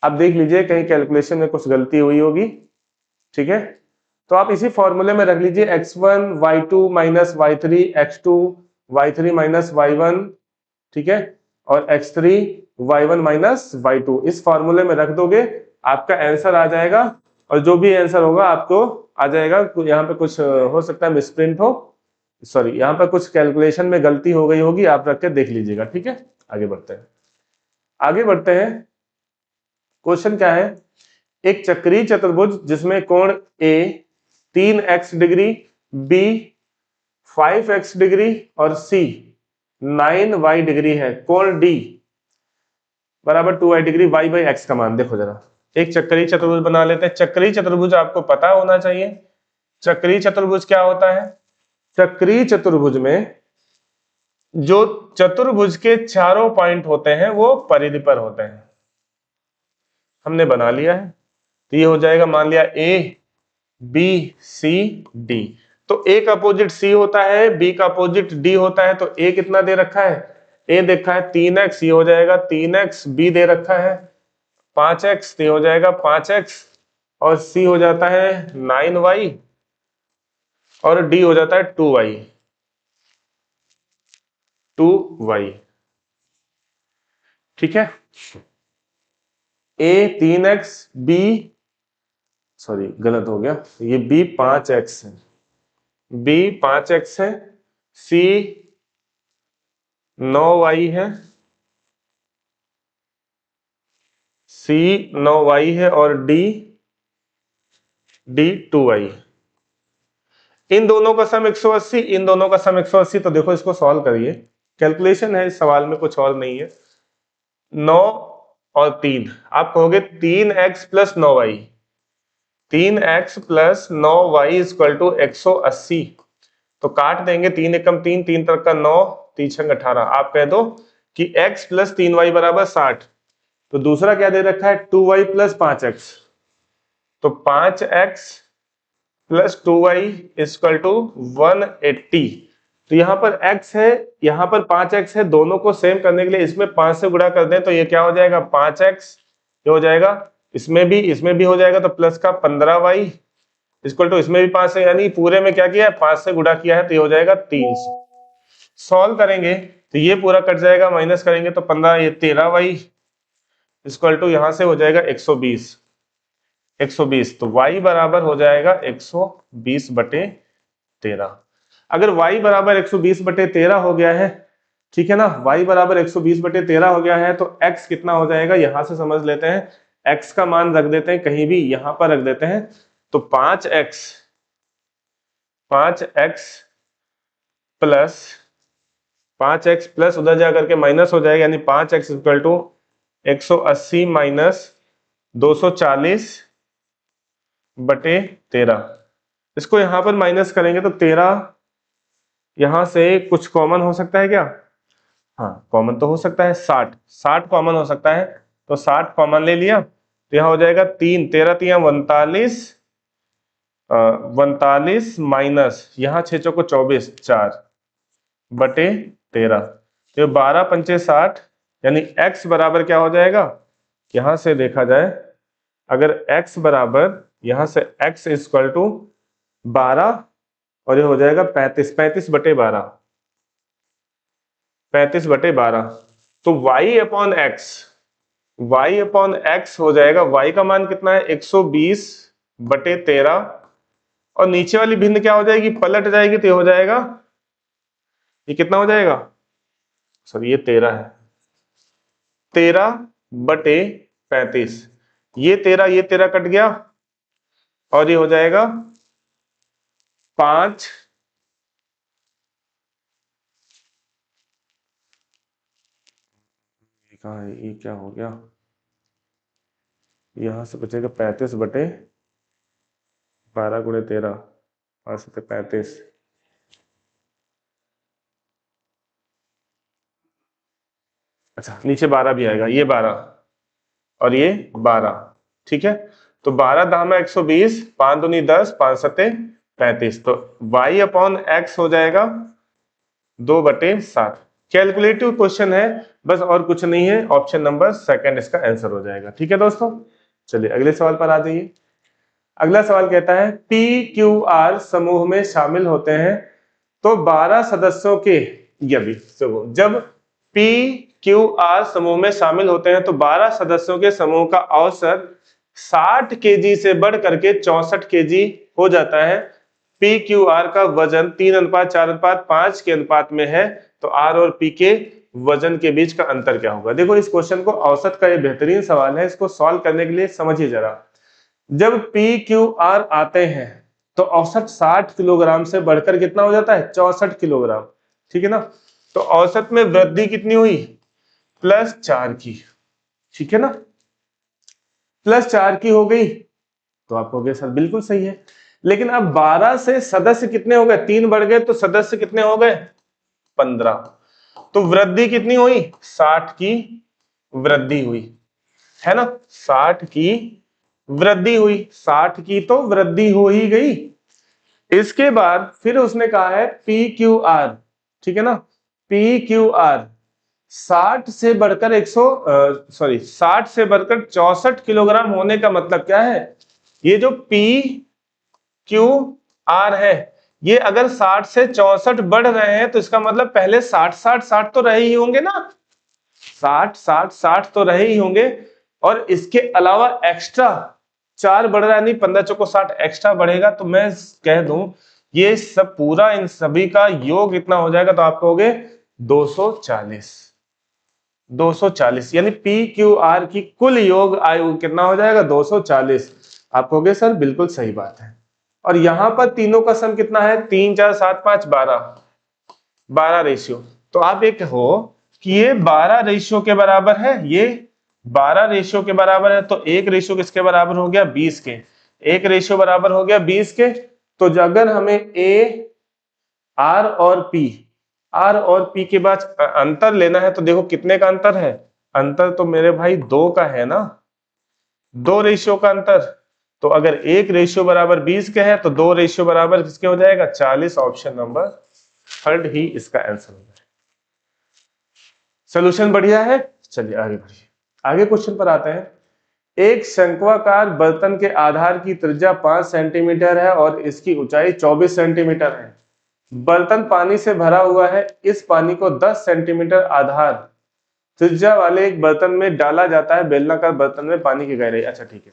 अब देख लीजिए कहीं कैलकुलेशन में कुछ गलती हुई होगी, ठीक है। तो आप इसी फॉर्मूले में रख लीजिए x1 y2 minus y3 x2 y3 minus y1, ठीक है, और x3 y1 माइनस y2, इस फॉर्मूले में रख दोगे आपका आंसर आ जाएगा। और जो भी आंसर होगा आपको आ जाएगा। यहाँ पे कुछ हो सकता है मिसप्रिंट हो, सॉरी यहाँ पर कुछ कैलकुलेशन में गलती हो गई होगी, आप रख के देख लीजिएगा, ठीक है। आगे बढ़ते हैं, आगे बढ़ते हैं। क्वेश्चन क्या है, एक चक्रीय चतुर्भुज जिसमें कोण A 3x degree, B 5x degree और C 9y डिग्री है, कोण D बराबर 2y degree, y by x का मान देखो जरा। एक चक्रीय चतुर्भुज बना लेते हैं। चक्रीय चतुर्भुज आपको पता होना चाहिए, चक्रीय चतुर्भुज क्या होता है। चक्रीय चतुर्भुज में जो चतुर्भुज के चारों पॉइंट होते हैं वो परिधि पर होते हैं। हमने बना लिया है, तो ये हो जाएगा, मान लिया A B C D, तो A का अपोजिट C होता है, B का अपोजिट D होता है, तो A कितना दे रखा है, A देखा है 3x, ये हो जाएगा 3x, B दे रखा है 5x, ये हो जाएगा 5x, और C हो जाता है 9y, और D हो जाता है 2y, 2y, ठीक है। A 3x, B सॉरी गलत हो गया, ये B 5x है, B 5x है, C 9y है, C 9y है, और D 2y। इन दोनों का सम 180, इन दोनों का सम 180। तो देखो इसको सॉल्व करिए, कैलकुलेशन है इस सवाल में, कुछ और नहीं है। 9 और 3, आप कहोगे 3x plus 9y, 3x plus 9y equal to 180, तो काट देंगे, 3 एकम 3, 3 तरह का 9, 3 छंग 18। आप कह दो कि x प्लस 3y बराबर 60। तो दूसरा क्या दे रखा है, 2y प्लस 5x, तो 5x plus 2y equal to 180। तो यहाँ पर x है, यहाँ पर 5x है, दोनों को सेम करने के लिए इसमें 5 से गुणा कर दें, तो ये क्या हो जाएगा 5x, ये हो जाएगा, इसमें भी हो जाएगा, तो प्लस का 15y इक्वल टू इसमें भी 5 है, यानी पूरे में क्या किया है 5 से गुणा किया है, तो ये हो जाएगा 300। सॉल्व करेंगे तो ये पूरा कट जाएगा, माइनस करेंगे तो 15, ये 13y इक्वल टू यहाँ से हो जाएगा 120, 120, तो y बराबर हो जाएगा 120 बटे 13। अगर y बराबर 120 बटे 13 हो गया है, ठीक है ना, y बराबर 120 बटे 13 हो गया है, तो x कितना हो जाएगा, यहां से समझ लेते हैं। x का मान रख देते हैं कहीं भी, यहां पर रख देते हैं, तो 5x प्लस 5x प्लस उधर जा करके माइनस हो जाएगा, यानी 5x इक्वल टू 180 माइनस 240 बटे 13। इसको यहां पर माइनस करेंगे तो 13, यहां से कुछ कॉमन हो सकता है क्या, हाँ कॉमन तो हो सकता है, 60 कॉमन हो सकता है, तो 60 कॉमन ले लिया, तो यहाँ हो जाएगा 3, 13 3 49, 49 माइनस यहाँ 6 चौको 24, 4 बटे 13, तो 12 पंचे 60, यानी x बराबर क्या हो जाएगा, यहां से देखा जाए, अगर x बराबर यहां से x इक्वल टू 12, और ये हो जाएगा 35, 35 बटे 12, 35 बटे 12, तो y अपॉन x हो जाएगा, y का मान कितना है 120 बटे 13, और नीचे वाली भिन्न क्या हो जाएगी, पलट जाएगी, तो ये हो जाएगा, ये कितना हो जाएगा, सॉरी ये 13 है, 13 बटे 35, ये 13 कट गया, और ये हो जाएगा 5, ये क्या हो गया, यहां से बचेगा 35 बटे 12 गुणे 13, 5 से 35, अच्छा नीचे 12 भी आएगा, ये 12 और ये 12, ठीक है, तो 12 दाम 120, 5 दूनी 10, 5 सत्ते 35, तो y अपॉन x हो जाएगा 2 बटे 7। कैलकुलेटिव क्वेश्चन है बस, और कुछ नहीं है, ऑप्शन नंबर सेकंड इसका आंसर हो जाएगा, ठीक है दोस्तों। चलिए अगले सवाल पर आ जाइए। अगला सवाल कहता है पी क्यू आर समूह में शामिल होते हैं तो 12 सदस्यों के जब पी क्यू आर समूह में शामिल होते हैं तो 12 सदस्यों के समूह का औसत 60 केजी से बढ़ करके 64 केजी हो जाता है। पी क्यू आर का वजन 3:4:5 के अनुपात में है तो आर और पी के वजन के बीच का अंतर क्या होगा। देखो इस क्वेश्चन को, औसत का ये बेहतरीन सवाल है, इसको सॉल्व करने के लिए समझिए जरा। जब पी क्यू आर आते हैं तो औसत 60 किलोग्राम से बढ़कर कितना हो जाता है 64 किलोग्राम, ठीक है ना। तो औसत में वृद्धि कितनी हुई +4 की, ठीक है ना, +4 की हो गई। तो आप कहोगे सर बिल्कुल सही है, लेकिन अब 12 से सदस्य कितने हो गए, 3 बढ़ गए तो सदस्य कितने हो गए 15। तो वृद्धि कितनी हुई 60 की वृद्धि हुई, है ना, 60 की वृद्धि हुई, 60 की तो वृद्धि हो ही गई। इसके बाद फिर उसने कहा है पी क्यू आर, ठीक है ना, पी क्यू आर 60 से बढ़कर 60 से बढ़कर 64 किलोग्राम होने का मतलब क्या है, ये जो पी क्यू आर है ये अगर 60 से 64 बढ़ रहे हैं तो इसका मतलब पहले 60 तो रहे ही होंगे ना, 60 तो रहे ही होंगे, और इसके अलावा एक्स्ट्रा 4 बढ़ रहा है, नहीं 15 चौको 60 एक्स्ट्रा बढ़ेगा। तो मैं कह दूं ये सब पूरा इन सभी का योग कितना हो जाएगा, तो आप कहोगे 240, यानी पी क्यू आर की कुल योग आयु कितना हो जाएगा 240। आप कहोगे सर बिल्कुल सही बात है। और यहां पर तीनों का सम कितना है 3 4 7 5 12 रेशियो। तो आप एक हो कि ये 12 रेशियो के बराबर है, ये 12 रेशियो के बराबर है, तो एक रेशियो किसके बराबर हो गया 20 के, एक रेशियो बराबर हो गया 20 के। तो अगर हमें ए आर और पी के बाद अंतर लेना है तो देखो कितने का अंतर है, अंतर तो मेरे भाई 2 का है ना, 2 रेशियो का अंतर। तो अगर एक रेशियो बराबर 20 के है तो 2 रेशियो बराबर किसके हो जाएगा 40। ऑप्शन नंबर 3 ही इसका आंसर हो जाएगा। सोल्यूशन बढ़िया है, चलिए आगे बढ़िए। आगे क्वेश्चन पर आते हैं। एक शंक्वाकार बर्तन के आधार की त्रिज्या 5 सेंटीमीटर है और इसकी ऊंचाई 24 सेंटीमीटर है। बर्तन पानी से भरा हुआ है, इस पानी को 10 सेंटीमीटर आधार त्रिज्या वाले एक बर्तन में डाला जाता है। बेलनाकार बर्तन में पानी की गहराई, अच्छा ठीक है,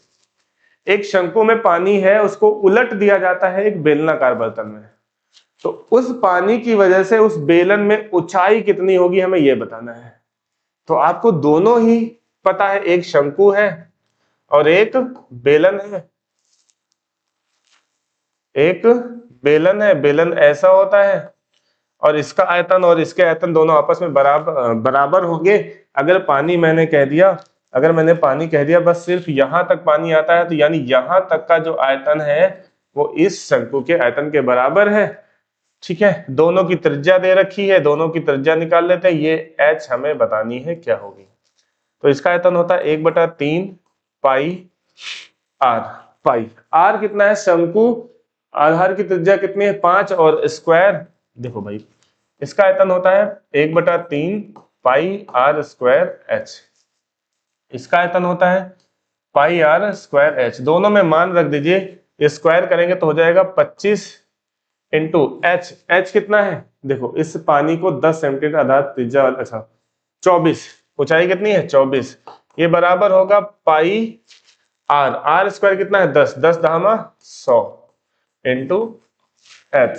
एक शंकु में पानी है उसको उलट दिया जाता है एक बेलनाकार बर्तन में, तो उस पानी की वजह से उस बेलन में ऊंचाई कितनी होगी हमें यह बताना है। तो आपको दोनों ही पता है, एक शंकु है और एक बेलन है, एक बेलन है, बेलन ऐसा होता है और इसका आयतन और इसके आयतन दोनों आपस में बराबर होंगे। अगर मैंने पानी कह दिया बस सिर्फ यहां तक पानी आता है, तो यानी यहां तक का जो आयतन है वो इस शंकु के आयतन के बराबर है, ठीक है। दोनों की त्रिज्या दे रखी है, दोनों की त्रिज्या निकाल लेते हैं, ये h हमें बतानी है क्या होगी। तो इसका आयतन होता है 1/3 पाई r। पाई r कितना है, शंकु आधार की त्रिज्या कितनी है 5 और स्क्वायर, देखो भाई इसका आयतन होता है 1/3 पाई r स्क्वायर h, इसका आयतन होता है पाई r स्क्वायर h। दोनों में मान रख दीजिए, स्क्वायर करेंगे तो हो जाएगा 25 इंटू h कितना है, देखो इस पानी को 10 सेंटीमीटर आधार त्रिज्या, अच्छा 24, ऊंचाई कितनी है 24, ये बराबर होगा पाई r स्क्वायर कितना है 10 धामा 100 इंटू h,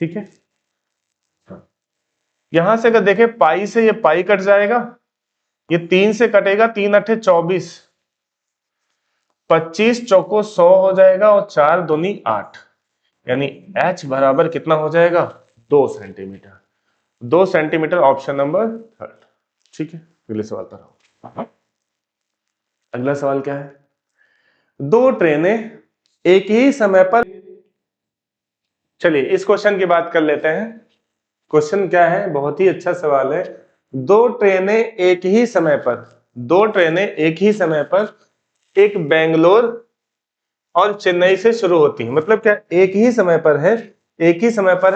ठीक है। यहां से अगर देखें पाई से ये पाई कट जाएगा, ये 3 से कटेगा, 3 अट्ठे 24, 25 चौको 100 हो जाएगा और 4 दूनी 8, यानी h बराबर कितना हो जाएगा 2 सेंटीमीटर। 2 सेंटीमीटर ऑप्शन नंबर 3, ठीक है। अगले सवाल पर आओ। अगला सवाल क्या है, 2 ट्रेनें एक ही समय पर, चलिए इस क्वेश्चन की बात कर लेते हैं। क्वेश्चन क्या है, बहुत ही अच्छा सवाल है। 2 ट्रेनें एक ही समय पर एक बेंगलोर और चेन्नई से शुरू होती है, मतलब क्या एक ही समय पर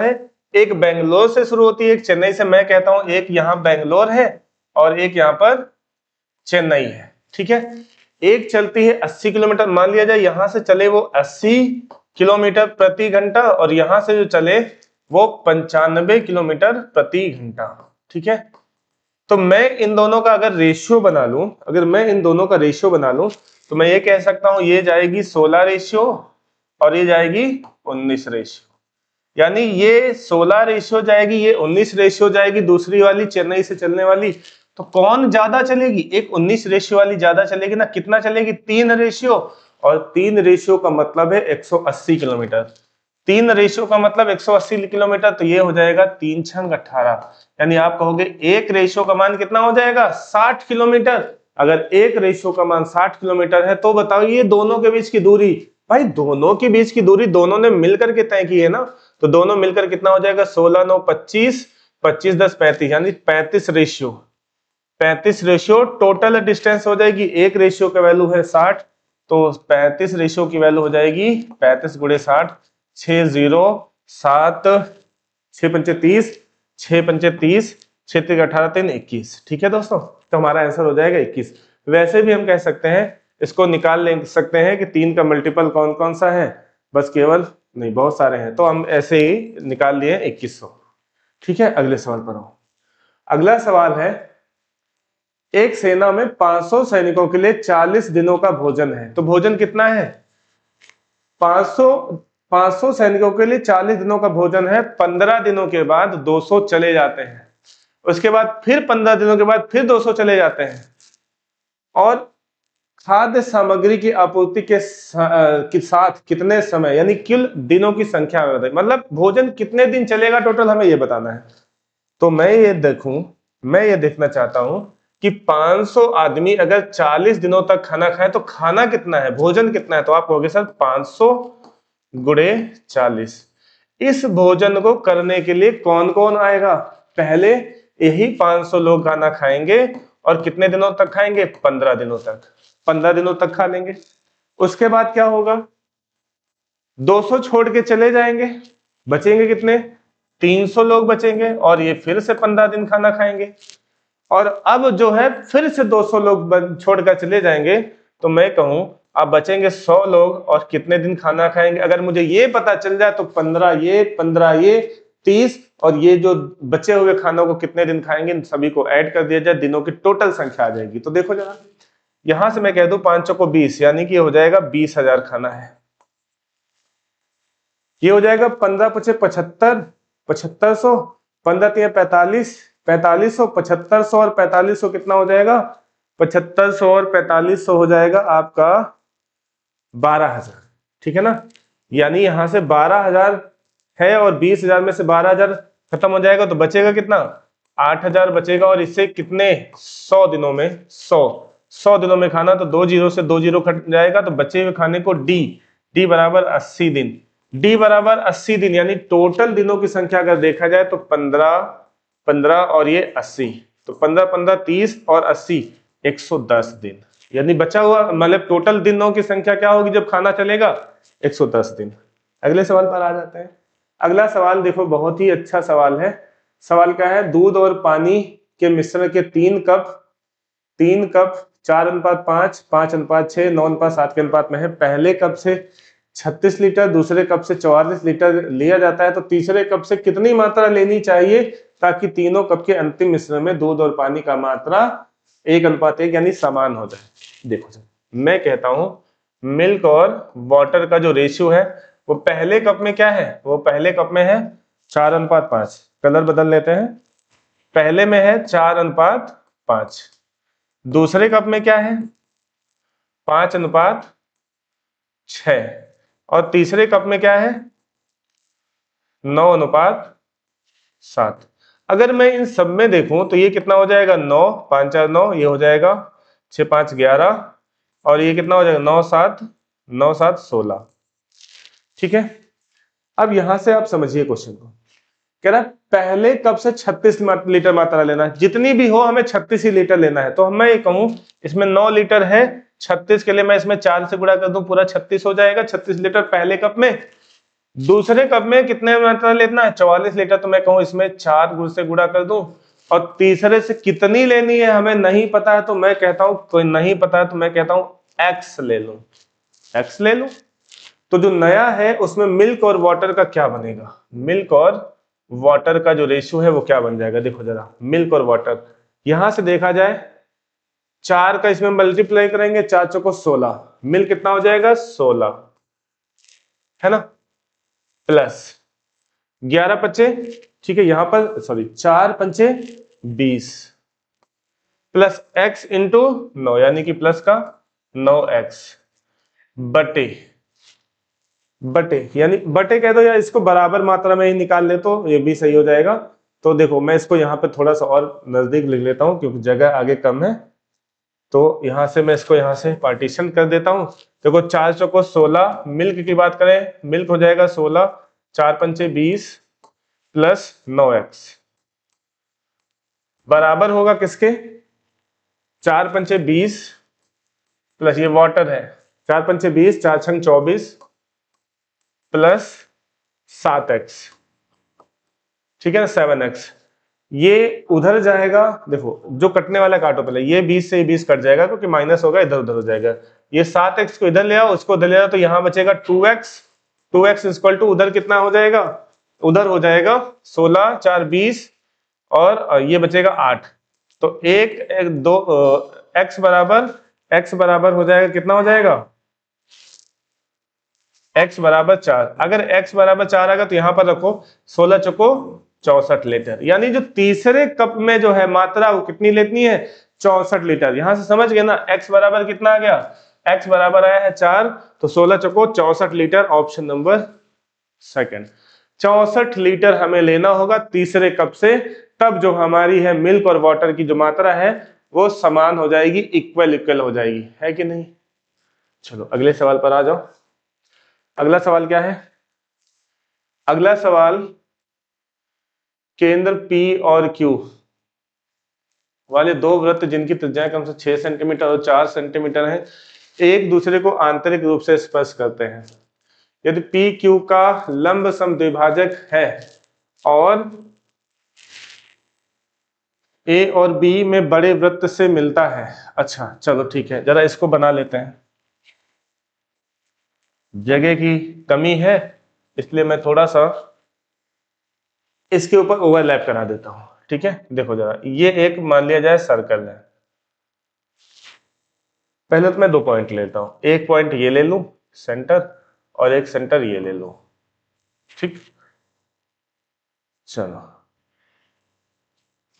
है, एक बेंगलोर से शुरू होती है, एक चेन्नई से। मैं कहता हूं एक यहां बेंगलोर है और एक यहां पर चेन्नई है, ठीक है। एक चलती है 80 किलोमीटर, मान लिया जाए यहां से चले वो 80 किलोमीटर प्रति घंटा और यहां से जो चले वो 95 किलोमीटर प्रति घंटा। ठीक है, तो मैं इन दोनों का अगर रेशियो बना लूं, अगर मैं इन दोनों का रेशियो बना लूं तो मैं ये कह सकता हूं ये जाएगी 16 रेशियो और ये जाएगी 19 रेशियो। यानी ये 16 रेशियो जाएगी, ये 19 रेशियो जाएगी, दूसरी वाली चेन्नई से चलने वाली। तो कौन ज्यादा चलेगी? एक 19 रेशियो वाली ज्यादा चलेगी ना। कितना चलेगी? 3 रेशियो, और 3 रेशियो का मतलब है 180 किलोमीटर। 3 रेशियो का मतलब 180 किलोमीटर, तो ये हो जाएगा 3 छंग 18। यानी आप कहोगे एक रेशियो का मान कितना हो जाएगा? 60 किलोमीटर। अगर एक रेशियो का मान 60 किलोमीटर है तो बताओ ये दोनों के बीच की दूरी, भाई दोनों के बीच की दूरी दोनों ने मिलकर के तय की है ना, तो दोनों मिलकर कितना हो जाएगा? 16 9 25, 25 10 35, यानी 35 रेशियो। 35 रेशियो टोटल डिस्टेंस हो जाएगी। एक रेशियो का वैल्यू है 60, तो 35 रेशियो की वैल्यू हो जाएगी 35 गुणे 60, 6 0 7 6 पंचे 30, 6 पंचे 30, 6 3 18 3 21। ठीक है दोस्तों, तो हमारा आंसर हो जाएगा 21। वैसे भी हम कह सकते हैं, इसको निकाल ले सकते हैं कि 3 का मल्टीपल कौन कौन सा है, बस केवल नहीं बहुत सारे हैं, तो हम ऐसे ही निकाल लिए 2100। ठीक है, अगले सवाल पर आओ। अगला सवाल है, एक सेना में 500 सैनिकों के लिए 40 दिनों का भोजन है। तो भोजन कितना है? 500 सैनिकों के लिए 40 दिनों का भोजन है। 15 दिनों के बाद 200 चले जाते हैं, उसके बाद फिर 15 दिनों के बाद फिर 200 चले जाते हैं, और खाद्य सामग्री की आपूर्ति के साथ कितने समय, यानी कुल दिनों की संख्या में बताइए। मतलब भोजन कितने दिन चलेगा टोटल, हमें ये बताना है। तो मैं ये देखना चाहता हूं कि 500 आदमी अगर 40 दिनों तक खाना खाए तो खाना कितना है, भोजन कितना है। तो आप कहोगे सर 500 गुणे 40। इस भोजन को करने के लिए कौन कौन आएगा? पहले यही 500 लोग खाना खाएंगे, और कितने दिनों तक खाएंगे? 15 दिनों तक। 15 दिनों तक खा लेंगे। उसके बाद क्या होगा? 200 छोड़ के चले जाएंगे, बचेंगे कितने? 300 लोग बचेंगे, और ये फिर से 15 दिन खाना खाएंगे। और अब जो है फिर से 200 लोग छोड़कर चले जाएंगे, तो मैं कहूं अब बचेंगे 100 लोग, और कितने दिन खाना खाएंगे? अगर मुझे ये पता चल जाए तो 15 ये 30, और ये जो बचे हुए खानों को कितने दिन खाएंगे, इन सभी को ऐड कर दिया जाए, दिनों की टोटल संख्या आ जाएगी। तो देखो जरा, यहां से मैं कह दूं 5 को 20, यानी कि हो जाएगा 20,000 खाना है। ये हो जाएगा 15 पचे 75, 7500, 15 3 45, 4500, 7500 और 4500 कितना हो जाएगा? 7500 और 4500 हो जाएगा आपका 12,000। ठीक है ना, यानी यहां से 12,000 है, और 20,000 में से 12,000 खत्म हो जाएगा, तो बचेगा कितना? 8,000 बचेगा। और इससे कितने? 100 दिनों में 100 दिनों में खाना, तो 2 जीरो से 2 जीरो कट जाएगा, तो बचे हुए खाने को डी बराबर 80 दिन। डी बराबर 80 दिन, यानी टोटल दिनों की संख्या अगर देखा जाए तो 15 और ये 80, तो 15 15 30 और 80 110 दिन। यानी बचा हुआ मतलब टोटल दिनों की संख्या क्या होगी जब खाना चलेगा? 110 दिन। अगले सवाल पर आ जाते हैं। अगला सवाल देखो, बहुत ही अच्छा सवाल है। सवाल क्या है? दूध और पानी के मिश्रण के 3 कप 4:5, 5:6, 9:7 के अनुपात में है। पहले कप से 36 लीटर, दूसरे कप से 44 लीटर लिया जाता है, तो तीसरे कप से कितनी मात्रा लेनी चाहिए ताकि तीनों कप के अंतिम मिश्रण में दूध और पानी का मात्रा 1:1 यानी समान हो जाए। देखो मैं कहता हूं मिल्क और वाटर का जो रेशियो है वो पहले कप में क्या है? वो पहले कप में है 4:5। कलर बदल लेते हैं। पहले में है 4:5, दूसरे कप में क्या है? 5:6, और तीसरे कप में क्या है? 9:7। अगर मैं इन सब में देखूं तो ये कितना हो जाएगा? 9 5 4 9, ये हो जाएगा 6 5 11, और ये कितना हो जाएगा? 9 7 16। ठीक है, अब यहां से आप समझिए क्वेश्चन को। कह रहा पहले कप से 36 लीटर मात्रा लेना है, जितनी भी हो हमें 36 ही लीटर लेना है। तो मैं ये कहूं इसमें 9 लीटर है, 36 के लिए मैं इसमें 4 से गुणा कर दूं, पूरा 36 हो जाएगा। 36 लीटर पहले कप में। दूसरे कप में कितने मात्रा लेना है? 44 लीटर, तो मैं कहूं इसमें 4 से गुणा कर दूं। और तीसरे से कितनी लेनी है हमें नहीं पता है, तो मैं कहता हूं कोई नहीं पता है तो मैं कहता हूं x ले लूं, x ले लूं, तो जो नया है उसमें मिल्क और वाटर का क्या बनेगा, मिल्क और वाटर का जो रेशियो है वो क्या बन जाएगा, देखो जरा, मिल्क और वाटर, यहां से देखा जाए 4 का इसमें मल्टीप्लाई करेंगे, 4 चौको 16, मिल्क कितना हो जाएगा 16, है ना, प्लस 11 पच्चे, ठीक है, यहां पर सॉरी 4 पंचे 20 प्लस x इंटू 9 यानी कि प्लस का 9x बटे बटे यानी बटे कह दो या इसको बराबर मात्रा में ही निकाल ले तो ये भी सही हो जाएगा। तो देखो मैं इसको यहाँ पे थोड़ा सा और नजदीक लिख लेता हूँ क्योंकि जगह आगे कम है, तो यहां से मैं इसको यहां से पार्टीशन कर देता हूं। देखो 4 चौको 16, मिल्क की बात करें मिल्क हो जाएगा 16, 4 पंचे 20 प्लस 9x बराबर होगा किसके, 4 पंचे 20 प्लस ये वाटर है, 4 पंचे 20, 4 छंग 24 प्लस 7x, ठीक है ना, 7x, ये उधर जाएगा, देखो जो कटने वाला काटो पहले, ये 20 से 20 कट जाएगा क्योंकि माइनस होगा, इधर उधर हो जाएगा, ये 7x को इधर ले आओ, उसको उधर ले आओ, तो यहां बचेगा 2x, 2x इक्वल टू उधर कितना हो जाएगा, उधर हो जाएगा 16, 4 20 और ये बचेगा 8, तो एक 2 x बराबर हो जाएगा, कितना हो जाएगा, x बराबर 4, अगर x बराबर 4 आएगा तो यहां पर रखो 16 चौको 64 लीटर, यानी जो तीसरे कप में जो है मात्रा वो कितनी लेनी है, 64 लीटर, यहां से समझ गए ना, x बराबर कितना आ गया, x बराबर आया है 4, तो 16 चौको 64 litre, option number second, 64 litre हमें लेना होगा तीसरे कप से, तब जो हमारी है मिल्क और वाटर की जो मात्रा है वो समान हो जाएगी, इक्वल इक्वल हो जाएगी, है कि नहीं। चलो अगले सवाल पर आ जाओ। अगला सवाल क्या है, अगला सवाल केंद्र P और Q वाले दो वृत्त जिनकी त्रिज्याएं कम से 6 सेंटीमीटर और 4 सेंटीमीटर हैं, एक दूसरे को आंतरिक रूप से स्पर्श करते हैं। यदि PQ का लंब समद्विभाजक है और A और B में बड़े वृत्त से मिलता है, अच्छा चलो ठीक है, जरा इसको बना लेते हैं, जगह की कमी है इसलिए मैं थोड़ा सा इसके ऊपर ओवरलैप करा देता हूं, ठीक है। देखो जरा, ये एक मान लिया जाए सर्कल है, पहले तो मैं 2 पॉइंट लेता हूं, एक पॉइंट ये ले लूं सेंटर और एक सेंटर ये ले लूं, ठीक, चलो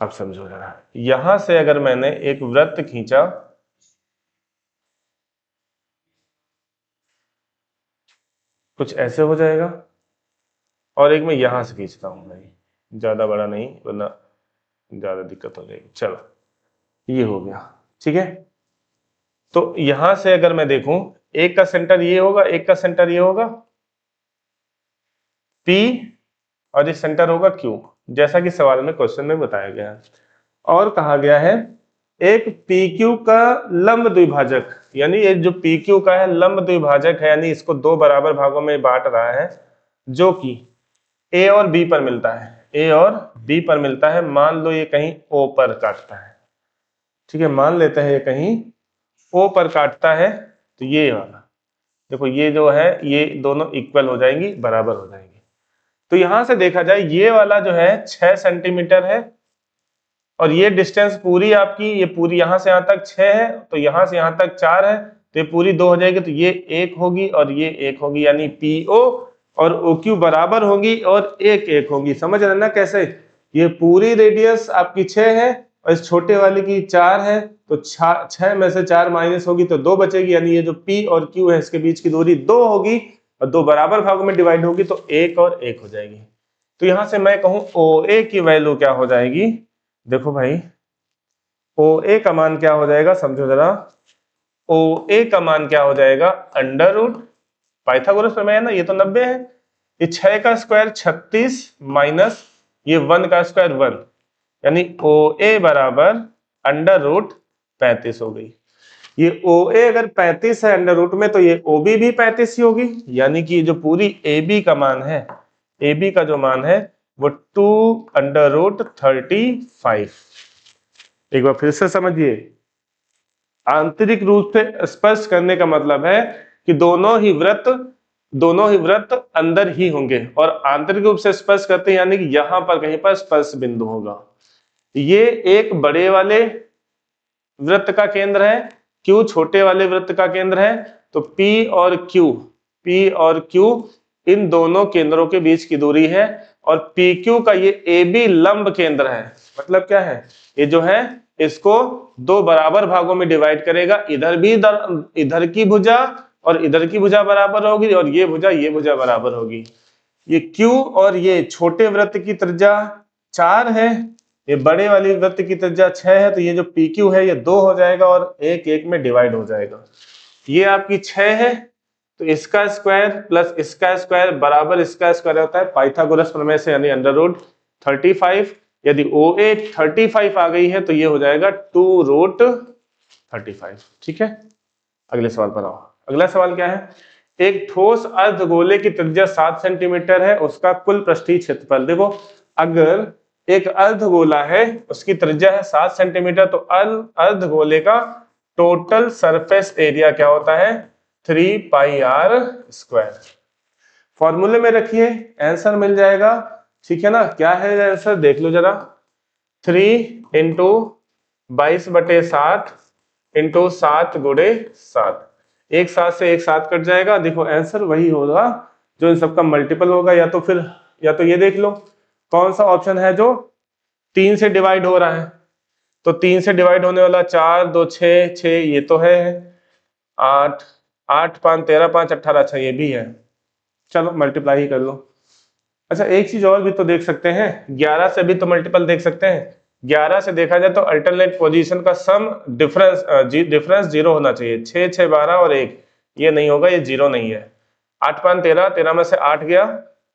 अब समझो जरा, यहां से अगर मैंने एक वृत्त खींचा, कुछ ऐसे हो जाएगा, और एक मैं यहां से खींचता हूं भाई, ज्यादा बड़ा नहीं वरना ज्यादा दिक्कत हो जाएगी, चलो ये हो गया, ठीक है। तो यहां से अगर मैं देखूं, एक का सेंटर ये होगा, एक का सेंटर ये होगा P और ये सेंटर होगा Q, जैसा कि सवाल में क्वेश्चन में बताया गया है, और कहा गया है एक PQ का लंब द्विभाजक, यानी ये जो PQ का है लंब द्विभाजक है, यानी इसको 2 बराबर भागों में बांट रहा है, जो कि A और B पर मिलता है, A और B पर मिलता है, मान लो ये कहीं O पर काटता है, ठीक है, मान लेते हैं ये कहीं O पर काटता है, तो ये वाला देखो, ये जो है ये दोनों इक्वल हो जाएंगी, बराबर हो जाएंगी, तो यहां से देखा जाए ये वाला जो है 6 सेंटीमीटर है, और ये डिस्टेंस पूरी आपकी, ये पूरी यहां से यहां तक 6 है, तो यहां से यहां तक 4 है, तो ये पूरी 2 हो जाएगी, तो ये 1 होगी और ये 1 होगी, यानी PO और OQ बराबर होगी और 1 1 होगी, समझ रहे ना कैसे, ये पूरी रेडियस आपकी 6 है और इस छोटे वाले की 4 है, तो 6 में से 4 माइनस होगी तो 2 बचेगी, यानी ये जो P और Q है इसके बीच की दूरी 2 होगी, और 2 बराबर भागों में डिवाइड होगी तो 1 और 1 हो जाएगी। तो यहां से मैं कहूं OA की वैल्यू क्या हो जाएगी, देखो भाई OA का मान क्या हो जाएगा, समझो जरा, OA का मान क्या हो जाएगा, अंडर रूट पाइथागोरस प्रमेय है ना, ये तो 90 है, ये 6 का स्क्वायर 36 माइनस ये 1 का स्क्वायर 1, यानी OA बराबर अंडर रूट 35 हो गई। ये OA अगर 35 है अंडर रूट में, तो ये OB भी 35 ही होगी, यानी कि जो पूरी AB का मान है, AB का जो मान है वो 2 अंडर रूट 35। एक बार फिर से समझिए, आंतरिक रूप से स्पर्श करने का मतलब है कि दोनों ही वृत्त अंदर ही होंगे, और आंतरिक रूप से स्पर्श करते हैं यानी कि यहां पर कहीं पर स्पर्श बिंदु होगा। ये एक बड़े वाले वृत्त का केंद्र है, Q छोटे वाले वृत्त का केंद्र है। तो P और Q इन दोनों केंद्रों के बीच की दूरी है, और PQ का ये AB लंब केंद्र है। मतलब क्या है, ये जो है इसको दो बराबर भागों में डिवाइड करेगा, इधर की भुजा और इधर की भुजा बराबर होगी, और ये भुजा बराबर होगी। ये Q और ये छोटे वृत्त की त्रिज्या 4 है, ये बड़े वाली वृत्त की त्रिज्या 6 है, तो ये जो PQ है ये 2 हो जाएगा और एक एक में डिवाइड हो जाएगा। ये आपकी 6 है, तो इसका स्क्वायर प्लस इसका स्क्वायर बराबर इसका स्क्वायर होता है पाइथागोरस प्रमेय से, यानी √35। यदि OA 35 आ गई है तो ये हो जाएगा 2√35। ठीक है, अगले सवाल पर आओ। अगला सवाल क्या है, एक ठोस अर्धगोले की त्रिज्या 7 सेंटीमीटर है, उसका कुल पृष्ठीय क्षेत्रफल। देखो, अगर एक अर्धगोला है उसकी त्रिज्या है 7 सेंटीमीटर, तो अर्धगोले का टोटल सरफेस एरिया क्या होता है, 3πr²। फॉर्मूले में रखिए, आंसर मिल जाएगा। ठीक है ना, क्या है आंसर देख लो जरा, 3 × 22/7 × 7 × 7। एक 7 से एक 7 कट जाएगा। देखो आंसर वही होगा जो इन सबका मल्टीपल होगा, या तो ये देख लो कौन सा ऑप्शन है जो 3 से डिवाइड हो रहा है। तो 3 से डिवाइड होने वाला 4 2 6 6 ये तो है, 8 8 5 13 5 18, अच्छा ये भी है। चलो मल्टीप्लाई ही कर लो। अच्छा एक चीज और भी तो देख सकते हैं, 11 से भी तो मल्टीपल देख सकते हैं। 11 से देखा जाए तो अल्टरनेट पोजीशन का सम डिफरेंस 0 होना चाहिए। 6 6 12 और 1 ये नहीं होगा, ये 0 नहीं है। 8 5 13, 13 में से 8 गया,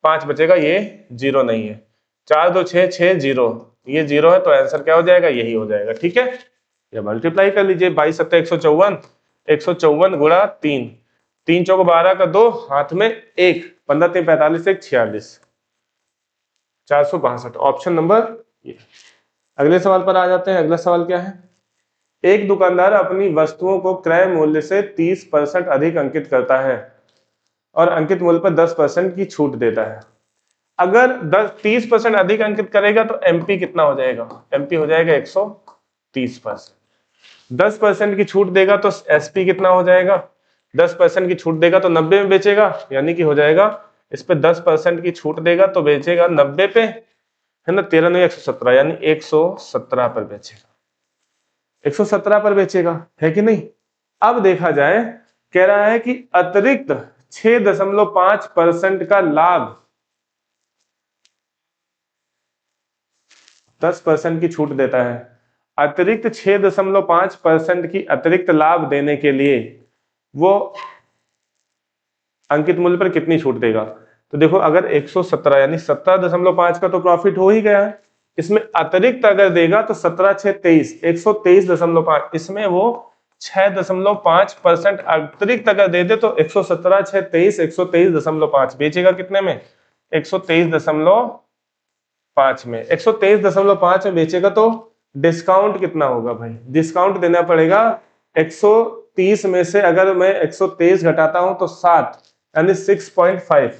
5 बचेगा, ये 0 नहीं है। 4 2 6 6 0, ये 0 है, तो आंसर क्या हो जाएगा, यही हो जाएगा। ठीक है, ये मल्टीप्लाई कर लीजिए। 22 7 154, 154 गुणा 3, 3 चौक 12 का 2, हाथ में 1, 15 3 45, 1 46, 462। ऑप्शन नंबर ये। अगले सवाल पर आ जाते हैं। अगला सवाल क्या है, एक दुकानदार अपनी वस्तुओं को क्रय मूल्य से 30% अधिक अंकित करता है और अंकित मूल्य पर 10% की छूट देता है। अगर 30% अधिक अंकित करेगा तो एमपी कितना हो जाएगा, एमपी हो जाएगा 130%। 10% की छूट देगा तो एसपी कितना हो जाएगा, 10% की छूट देगा तो 90 में बेचेगा, यानी कि हो जाएगा इस पे 10% की छूट देगा तो बेचेगा 90 पे, है ना। 13 9 117, यानी 117 पर बेचेगा, 117 पर बेचेगा, है कि नहीं। अब देखा जाए, कह रहा है कि अतिरिक्त 6.5% का लाभ, 10% की छूट देता है, अतिरिक्त 6.5% की अतिरिक्त लाभ देने के लिए वो अंकित मूल्य पर कितनी छूट देगा। तो देखो, अगर 117 यानी 17.5 का तो प्रॉफिट हो ही गया है, इसमें अतिरिक्त अगर देगा तो 17 6 23, 123.5, इसमें वो 6.5% अतिरिक्त अगर दे दे तो 117 6 23, 123.5 बेचेगा कितने में, 123.5 में। 123.5 में बेचेगा तो डिस्काउंट कितना होगा भाई, डिस्काउंट देना पड़ेगा 130 में से, अगर मैं 123 घटाता हूं तो 7, यानी 6.5।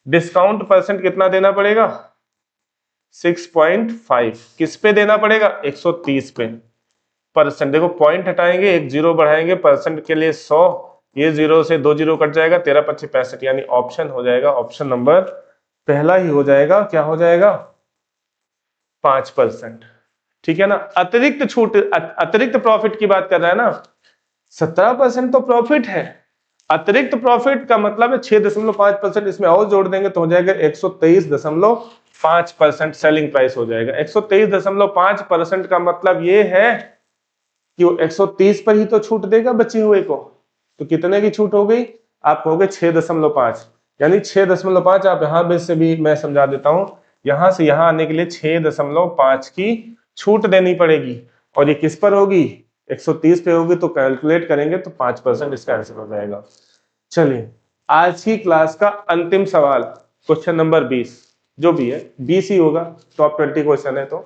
डिस्काउंट परसेंट कितना देना पड़ेगा, 6.5। किस पे देना पड़ेगा, 130 पे परसेंट। देखो पॉइंट हटाएंगे, एक जीरो बढ़ाएंगे, परसेंट के लिए 100, ये 0 से 2 जीरो कट जाएगा, 13 25 65, यानी ऑप्शन हो जाएगा, ऑप्शन नंबर पहला ही हो जाएगा। क्या हो जाएगा, 5%। ठीक है ना। अतिरिक्त छूट, अतिरिक्त प्रॉफिट की बात कर रहा है ना, 17% तो प्रॉफिट है, अतिरिक्त प्रॉफिट का मतलब है 6.5%, इसमें और जोड़ देंगे तो हो जाएगा 123.5% सेलिंग प्राइस हो जाएगा। 123.5% का मतलब ये है कि वो 130 पर ही तो छूट देगा बचे हुए को। तो कितने की छूट हो गई, आप कहोगे 6.5, यानी 6.5 आप यहां से भी मैं समझा देता हूं, यहां से यहां आने के लिए 6.5 की छूट देनी पड़ेगी, और ये किस पर होगी, 130 पे होगी, तो कैलकुलेट करेंगे तो 5% इसका आंसर हो जाएगा। चलिए, आज की क्लास का अंतिम सवाल, क्वेश्चन नंबर 20, जो भी है 20 ही होगा, टॉप 20 क्वेश्चन है। तो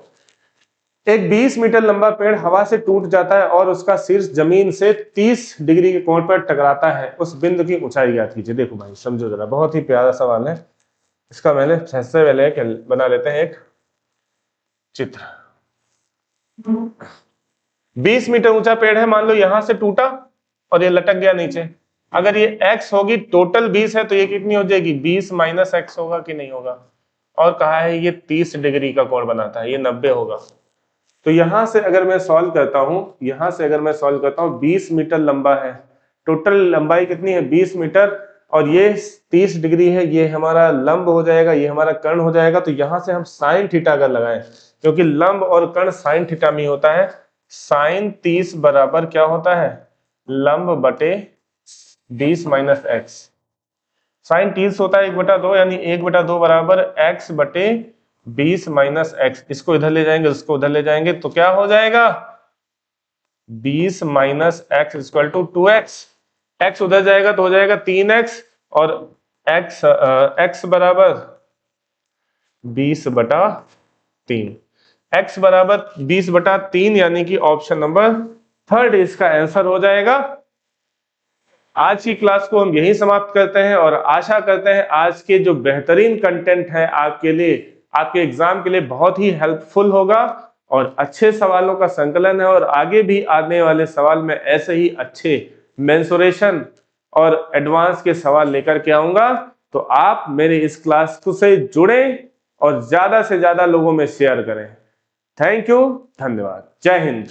एक 20 मीटर लंबा पेड़ हवा से टूट जाता है और उसका शीर्ष जमीन से 30 डिग्री के कोण पर टकराता है, उस बिंदु की ऊंचाई ज्ञात कीजिए। देखो भाई समझो जरा, बहुत ही प्यारा सवाल है। इसका मैंने सबसे पहले बना लेते हैं एक चित्र। 20 मीटर ऊंचा पेड़ है, मान लो यहां से टूटा और ये लटक गया नीचे। अगर ये x होगी, टोटल 20 है तो ये कितनी हो जाएगी, 20 माइनस x होगा कि नहीं होगा। और कहा है ये 30 डिग्री का कोण बनाता है, ये 90 होगा। तो यहां से अगर मैं सॉल्व करता हूं, 20 मीटर लंबा है, टोटल लंबाई कितनी है 20 मीटर, और ये 30 डिग्री है, ये हमारा लंब हो जाएगा, ये हमारा कर्ण हो जाएगा। तो यहां से हम साइन थीटा अगर लगाएं, क्योंकि लंब और कर्ण साइन थीटा में होता है, साइन 30 बराबर क्या होता है, लंब बटे 20 माइनस एक्स। साइन 30 होता है 1/2, यानी 1/2 बराबर x बटे 20 माइनस एक्स। इसको इधर ले जाएंगे, उसको उधर ले जाएंगे, तो क्या हो जाएगा, 20 minus X equal to 2x। x उधर जाएगा तो हो जाएगा 3x, और x बराबर 20/3। x बराबर 20/3, यानी कि ऑप्शन नंबर 3 इसका आंसर हो जाएगा। आज की क्लास को हम यही समाप्त करते हैं और आशा करते हैं आज के जो बेहतरीन कंटेंट है आपके लिए, आपके एग्जाम के लिए बहुत ही हेल्पफुल होगा और अच्छे सवालों का संकलन है। और आगे भी आने वाले सवाल में ऐसे ही अच्छे मेंसुरेशन और एडवांस के सवाल लेकर के आऊंगा। तो आप मेरे इस क्लास से जुड़ें और ज्यादा से ज्यादा लोगों में शेयर करें। थैंक यू, धन्यवाद, जय हिंद।